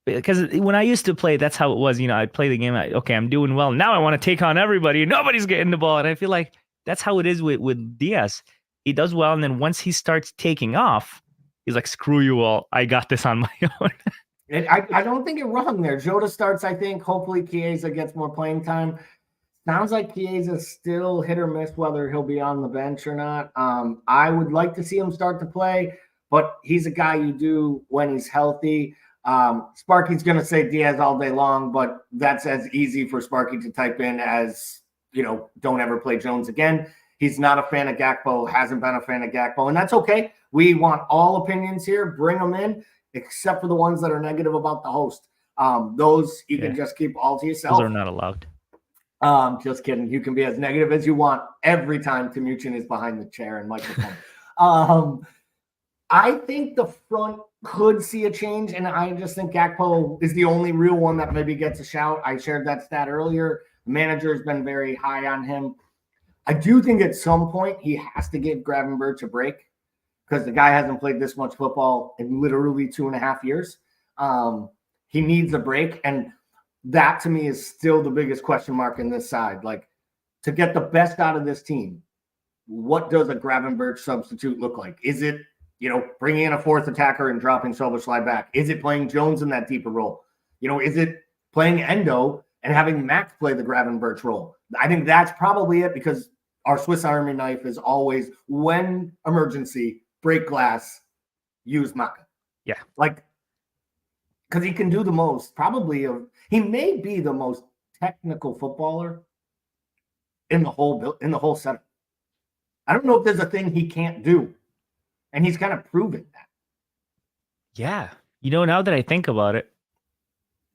because when I used to play, that's how it was. I'd play the game. I'm doing well. Now I want to take on everybody. Nobody's getting the ball. And I feel like that's how it is with Diaz. He does well. And then once he starts taking off, he's like, screw you all. I got this on my own. And I don't think you're wrong there. Jota starts, I think. Hopefully Chiesa gets more playing time. Sounds like Chiesa's still hit or miss whether he'll be on the bench or not. I would like to see him start to play, but he's a guy you do when he's healthy. Sparky's going to say Diaz all day long, but that's as easy for Sparky to type in as, don't ever play Jones again. He's not a fan of Gakpo, hasn't been a fan of Gakpo, and that's okay. We want all opinions here. Bring them in, except for the ones that are negative about the host. Those you can just keep all to yourself. Those are not allowed. Just kidding. You can be as negative as you want every time Timuchin is behind the chair and microphone. I think the front could see a change, and I just think Gakpo is the only real one that maybe gets a shout. I shared that stat earlier. The manager has been very high on him. I do think at some point he has to give Gravenberch a break because the guy hasn't played this much football in literally 2.5 years. He needs a break, and that to me is still the biggest question mark in this side. Like, to get the best out of this team, what does a Gravenberch substitute look like? Is it bringing in a fourth attacker and dropping Szoboszlai back? Is it playing Jones in that deeper role? Is it playing Endo and having Max play the Gravenberch role? I think that's probably it, because our Swiss Army knife is always, when emergency, break glass, use Maka. Yeah. Because he can do the most, he may be the most technical footballer in the whole setup. I don't know if there's a thing he can't do. And he's kind of proven that. Yeah. Now that I think about it,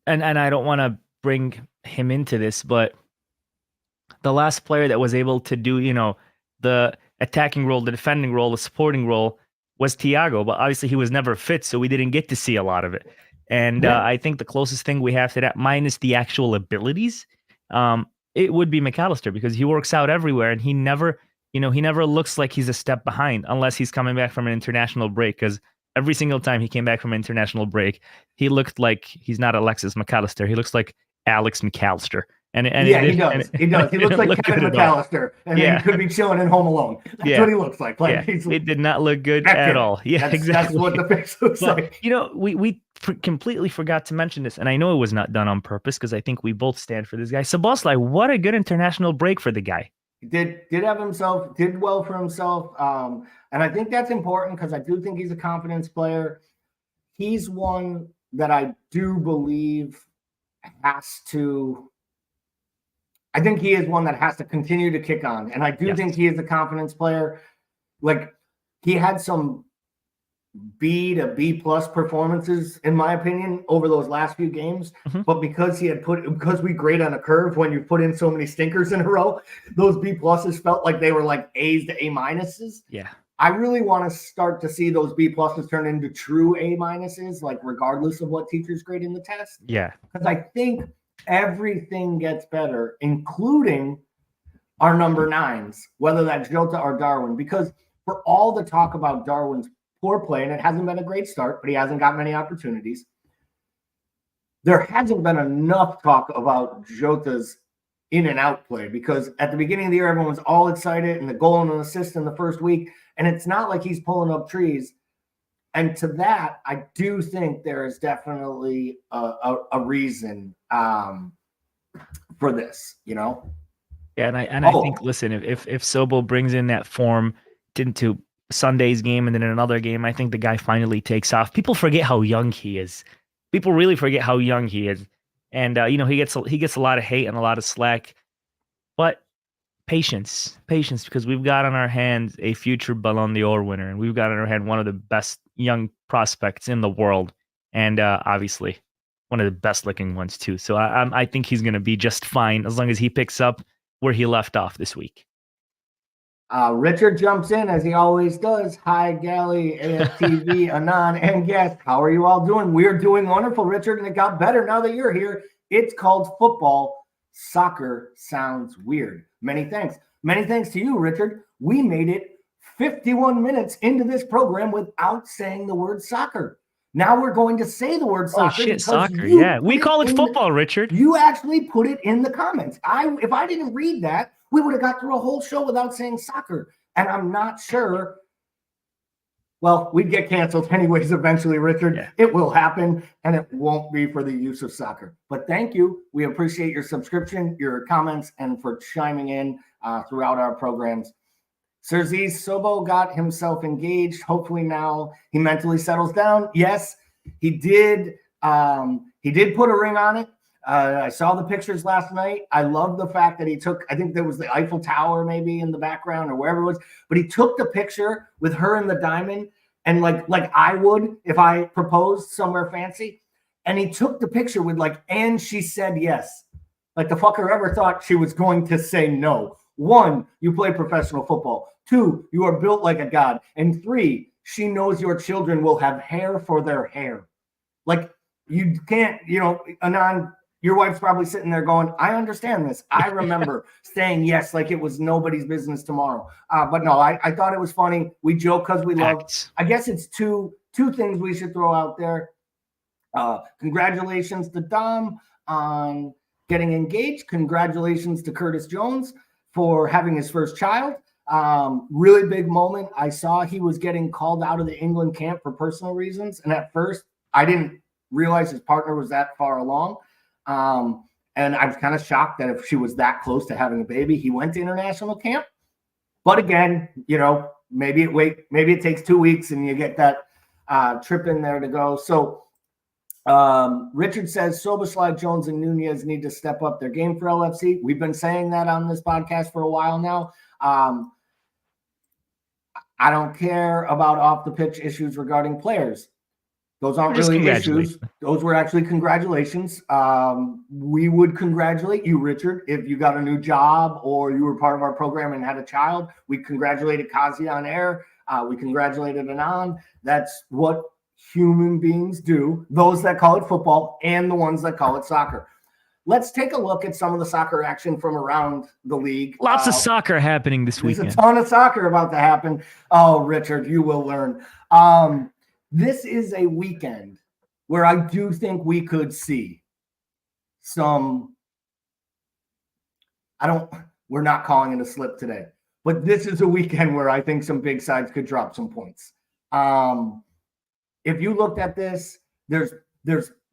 and I don't want to bring him into this, but the last player that was able to do, the attacking role, the defending role, the supporting role was Thiago. But obviously he was never fit, so we didn't get to see a lot of it. And I think the closest thing we have to that, minus the actual abilities, it would be McAllister, because he works out everywhere, and he never looks like he's a step behind unless he's coming back from an international break, because every single time he came back from an international break, he looked like he's not Alexis McAllister. He looks like Alex McAllister. He does. He looks like Kevin McAllister, and he could be chilling in Home Alone. That's what he looks like. It did not look good at all. Yeah, exactly. That's what the face looks like. We completely forgot to mention this, and I know it was not done on purpose, because I think we both stand for this guy. Szoboszlai, what a good international break for the guy. Did well for himself. And I think that's important, because I do think he's a confidence player. He's one that I do believe I think he is one that has to continue to kick on. And I do think he is a confidence player. Like, he had some B to B plus performances, in my opinion, over those last few games. Mm-hmm. But because we grade on a curve when you put in so many stinkers in a row, those B pluses felt like they were like A's to A minuses. Yeah. I really want to start to see those B pluses turn into true A minuses, like regardless of what teachers grade in the test. Yeah. Because I think everything gets better, including our number 9s, whether that's Jota or Darwin. Because for all the talk about Darwin's poor play, and it hasn't been a great start, but he hasn't got many opportunities, there hasn't been enough talk about Jota's in and out play, because at the beginning of the year, everyone was all excited and the goal and an assist in the first week. And it's not like he's pulling up trees. And to that, I do think there is definitely a reason for this, you know? Yeah, and I think, listen, if Sobo brings in that form into Sunday's game and then in another game, I think the guy finally takes off. People forget how young he is. People really forget how young he is. And he gets a lot of hate and a lot of slack. But patience, because we've got on our hands a future Ballon d'Or winner, and we've got on our hand one of the best young prospects in the world, and obviously one of the best looking ones too. So I think he's going to be just fine as long as he picks up where he left off this week. Richard jumps in as he always does. Hi, Gally, AFTV, Anon, and guest. How are you all doing? We're doing wonderful, Richard, and it got better now that you're here. It's called football. Soccer sounds weird. Many thanks. Many thanks to you, Richard. We made it 51 minutes into this program without saying the word soccer. Now we're going to say the word soccer. Oh, shit, soccer. Yeah, we call it football, Richard. You actually put it in the comments. If I didn't read that, we would have got through a whole show without saying soccer. And I'm not sure. Well, we'd get canceled anyways eventually, Richard. Yeah. It will happen, and it won't be for the use of soccer. But thank you. We appreciate your subscription, your comments, and for chiming in throughout our programs. Serziz Sobo got himself engaged. Hopefully now he mentally settles down. Yes, he did. He did put a ring on it. I saw the pictures last night. I love the fact that he took, I think there was the Eiffel Tower maybe in the background or wherever it was, but he took the picture with her in the diamond, and like I would if I proposed somewhere fancy. And he took the picture with and she said yes. Like the fucker ever thought she was going to say no. 1, you play professional football. 2, you are built like a god. And 3, she knows your children will have hair for their hair. Like, you can't, Anon, your wife's probably sitting there going, I understand this. I remember saying yes like it was nobody's business tomorrow. But no, I thought it was funny. We joke because we love. I guess it's two things we should throw out there. Congratulations to Dom on getting engaged. Congratulations to Curtis Jones for having his first child. Really big moment. I saw he was getting called out of the England camp for personal reasons. And at first, I didn't realize his partner was that far along. And I was kind of shocked that if she was that close to having a baby, he went to international camp. But again, maybe it takes 2 weeks and you get that trip in there to go. So Richard says Soboslai, Jones, and Nunez need to step up their game for LFC. We've been saying that on this podcast for a while now. I don't care about off the pitch issues regarding players. Those aren't really issues. Those were actually congratulations. We would congratulate you, Richard, if you got a new job or you were part of our program and had a child. We congratulated Kazi on air. We congratulated Anon. That's what human beings do, those that call it football and the ones that call it soccer. Let's take a look at some of the soccer action from around the league. Lots of soccer happening this weekend. There's a ton of soccer about to happen. Oh, Richard, you will learn. This is a weekend where I do think we could see some, we're not calling it a slip today, but this is a weekend where I think some big sides could drop some points. If you looked at this, there's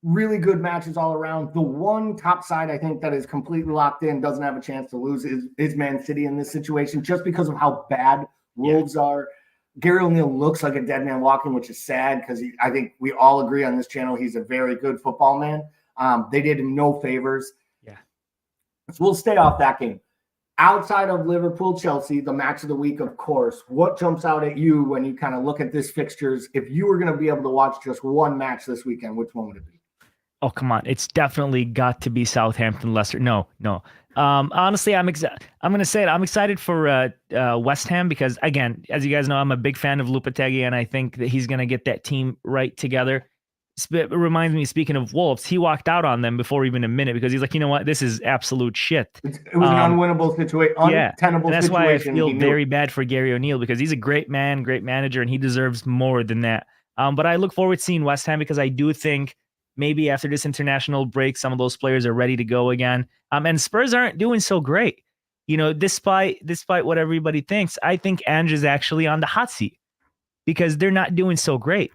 really good matches all around. The one top side I think that is completely locked in, doesn't have a chance to lose is Man City in this situation, just because of how bad Wolves are. Gary O'Neill looks like a dead man walking, which is sad because I think we all agree on this channel he's a very good football man. They did him no favors. Yeah. So we'll stay off that game. Outside of Liverpool-Chelsea, the match of the week, of course, what jumps out at you when you kind of look at this fixtures? If you were going to be able to watch just one match this weekend, which one would it be? Oh, come on. It's definitely got to be Southampton-Leicester. No. Honestly, I'm going to say it. I'm excited for West Ham because, again, as you guys know, I'm a big fan of Lopetegui, and I think that he's going to get that team right together. It reminds me, speaking of Wolves, he walked out on them before even a minute because he's like, you know what? This is absolute shit. It was an unwinnable situation, untenable that's situation. Why I feel very bad for Gary O'Neill because he's a great man, great manager, and he deserves more than that. But I look forward to seeing West Ham because I do think maybe after this international break, some of those players are ready to go again. And Spurs aren't doing so great. Despite what everybody thinks, I think Ange is actually on the hot seat because they're not doing so great.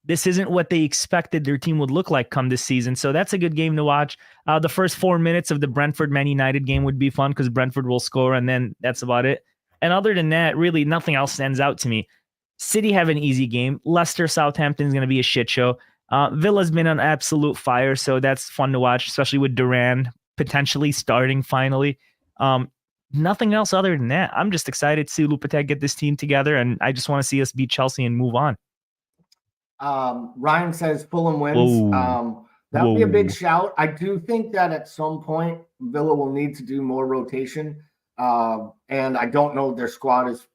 This isn't what they expected their team would look like come this season. So that's a good game to watch. The first 4 minutes of the Brentford-Man United game would be fun because Brentford will score, and then that's about it. And other than that, really nothing else stands out to me. City have an easy game. Leicester-Southampton is going to be a shit show. Villa's been on absolute fire, so that's fun to watch, especially with Duran potentially starting finally. Nothing else other than that. I'm just excited to see Lopetegui get this team together, and I just want to see us beat Chelsea and move on. Ryan says Fulham wins. That would be a big shout. I do think that at some point Villa will need to do more rotation. And I don't know if their squad is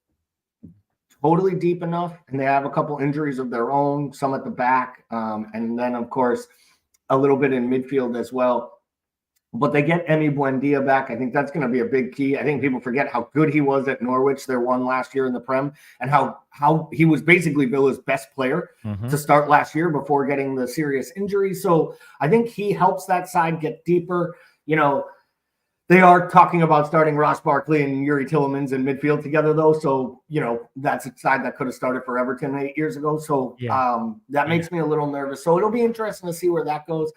totally deep enough, and they have a couple injuries of their own, some at the back, and then of course a little bit in midfield as well. But they get Emi Buendia back. I think that's going to be a big key. I think people forget how good he was at Norwich, their one last year in the Prem, and how he was basically Villa's best player to start last year before getting the serious injury. So I think he helps that side get deeper. They are talking about starting Ross Barkley and Yuri Tillemans in midfield together, though. So, that's a side that could have started for Everton 8 years ago. So that makes me a little nervous. So it'll be interesting to see where that goes.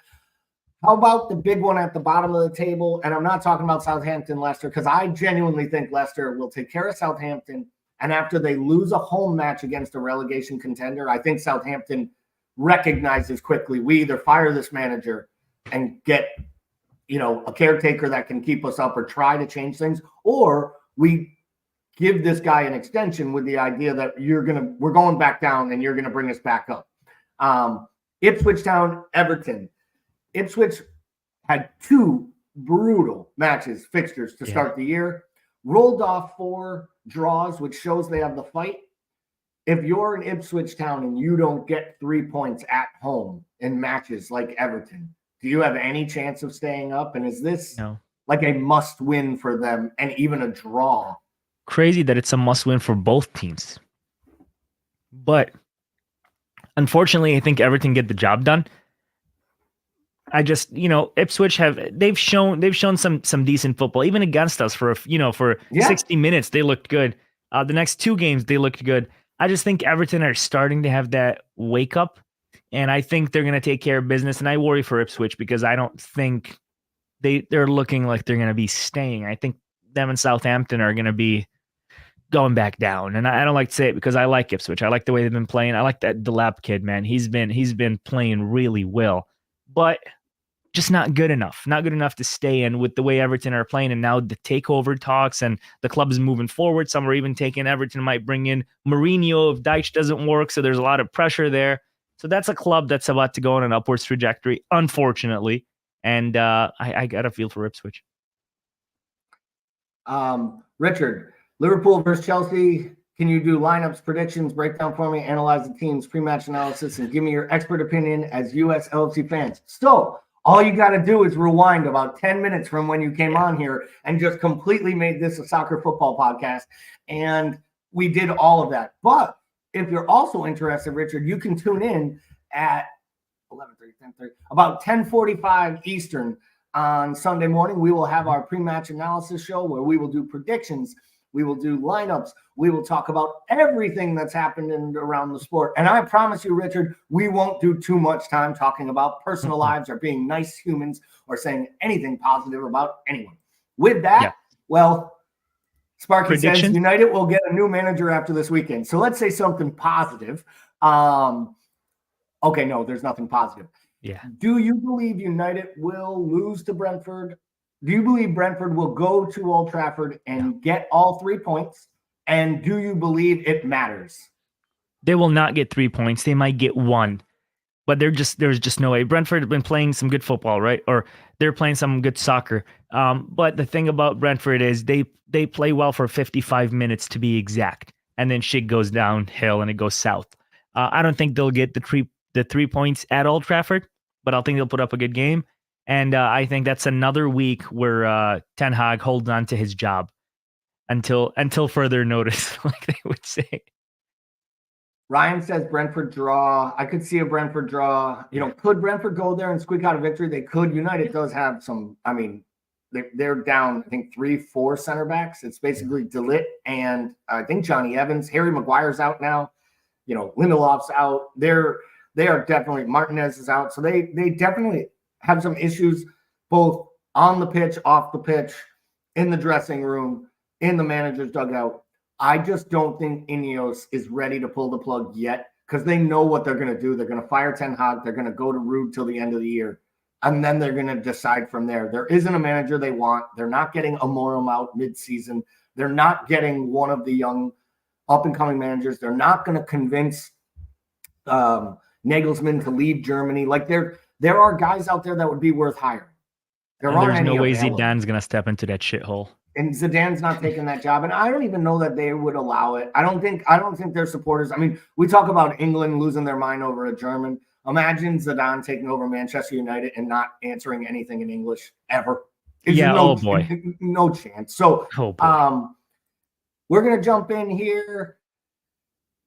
How about the big one at the bottom of the table? And I'm not talking about Southampton, Leicester, because I genuinely think Leicester will take care of Southampton. And after they lose a home match against a relegation contender, I think Southampton recognizes quickly, we either fire this manager and get, a caretaker that can keep us up or try to change things, or we give this guy an extension with the idea that we're going back down and you're going to bring us back up. Ipswich Town, Everton. Ipswich had 2 brutal fixtures to start the year, rolled off 4 draws, which shows they have the fight. If you're in Ipswich Town and you don't get 3 points at home in matches like Everton, do you have any chance of staying up? And is this like a must win for them and even a draw? Crazy that it's a must win for both teams. But unfortunately, I think Everton get the job done. I just, Ipswich they've shown some decent football, even against us for 60 minutes. They looked good. The next 2 games, they looked good. I just think Everton are starting to have that wake up, and I think they're going to take care of business. And I worry for Ipswich because I don't think they're looking like they're going to be staying. I think them and Southampton are going to be going back down. And I don't like to say it because I like Ipswich. I like the way they've been playing. I like that Delap kid, man. He's been playing really well, but just not good enough. Not good enough to stay in with the way Everton are playing. And now the takeover talks and the club is moving forward. Some are even taking Everton might bring in Mourinho if Deitch doesn't work. So there's a lot of pressure there. So that's a club that's about to go on an upwards trajectory, unfortunately. And I got a feel for Ipswich. Richard, Liverpool versus Chelsea. Can you do lineups, predictions, breakdown for me, analyze the team's pre-match analysis, and give me your expert opinion as US LFC fans? So all you got to do is rewind about 10 minutes from when you came on here and just completely made this a soccer football podcast. And we did all of that. But if you're also interested, Richard, you can tune in at 11:30, 10:30, about 10:45 Eastern on Sunday morning. We will have our pre-match analysis show where we will do predictions. We will do lineups. We will talk about everything that's happened around the sport. And I promise you, Richard, we won't do too much time talking about personal lives or being nice humans or saying anything positive about anyone. With that, well, Sparky says United will get a new manager after this weekend. So let's say something positive. Okay, no, there's nothing positive. Yeah. Do you believe United will lose to Brentford? Do you believe Brentford will go to Old Trafford and get all 3 points? And do you believe it matters? They will not get 3 points. They might get 1. But there's just no way. Brentford have been playing some good football, right? Or they're playing some good soccer. But the thing about Brentford is they play well for 55 minutes to be exact. And then shit goes downhill and it goes south. I don't think they'll get the 3 points at Old Trafford, but I think they'll put up a good game. And I think that's another week where Ten Hag holds on to his job until further notice, like they would say. Ryan says Brentford draw. I could see a Brentford draw. Could Brentford go there and squeak out a victory? They could. United does have some. I mean, they're down, I think, 3-4 center backs. It's basically De Ligt and I think Johnny Evans. Harry Maguire's out now. Lindelof's out. They are definitely, Martinez is out. So they definitely have some issues both on the pitch, off the pitch, in the dressing room, in the manager's dugout. I just don't think Ineos is ready to pull the plug yet because they know what they're going to do. They're going to fire Ten Hag. They're going to go to Ruud till the end of the year. And then they're going to decide from there. There isn't a manager they want. They're not getting Amorim out mid-season. They're not getting one of the young up-and-coming managers. They're not going to convince Nagelsmann to leave Germany. Like, there are guys out there that would be worth hiring. There's no way Zidane's going to step into that shithole. And Zidane's not taking that job. And I don't even know that they would allow it. I don't think their supporters. I mean, we talk about England losing their mind over a German. Imagine Zidane taking over Manchester United and not answering anything in English ever. Oh boy. No chance. So we're going to jump in here.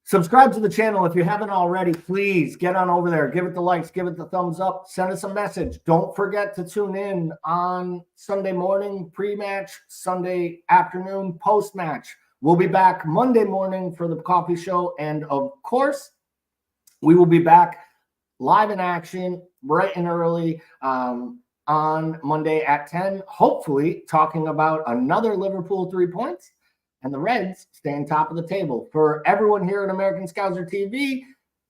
Subscribe to the channel if you haven't already. Please get on over there. Give it the likes. Give it the thumbs up. Send us a message. Don't forget to tune in on Sunday morning, pre-match, Sunday afternoon, post-match. We'll be back Monday morning for the coffee show. And, of course, we will be back live in action, bright and early, on Monday at 10, hopefully talking about another Liverpool 3 points. And the Reds staying top of the table. For everyone here at American Scouser TV,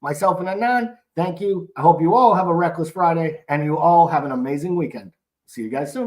myself and Anand, thank you. I hope you all have a reckless Friday and you all have an amazing weekend. See you guys soon.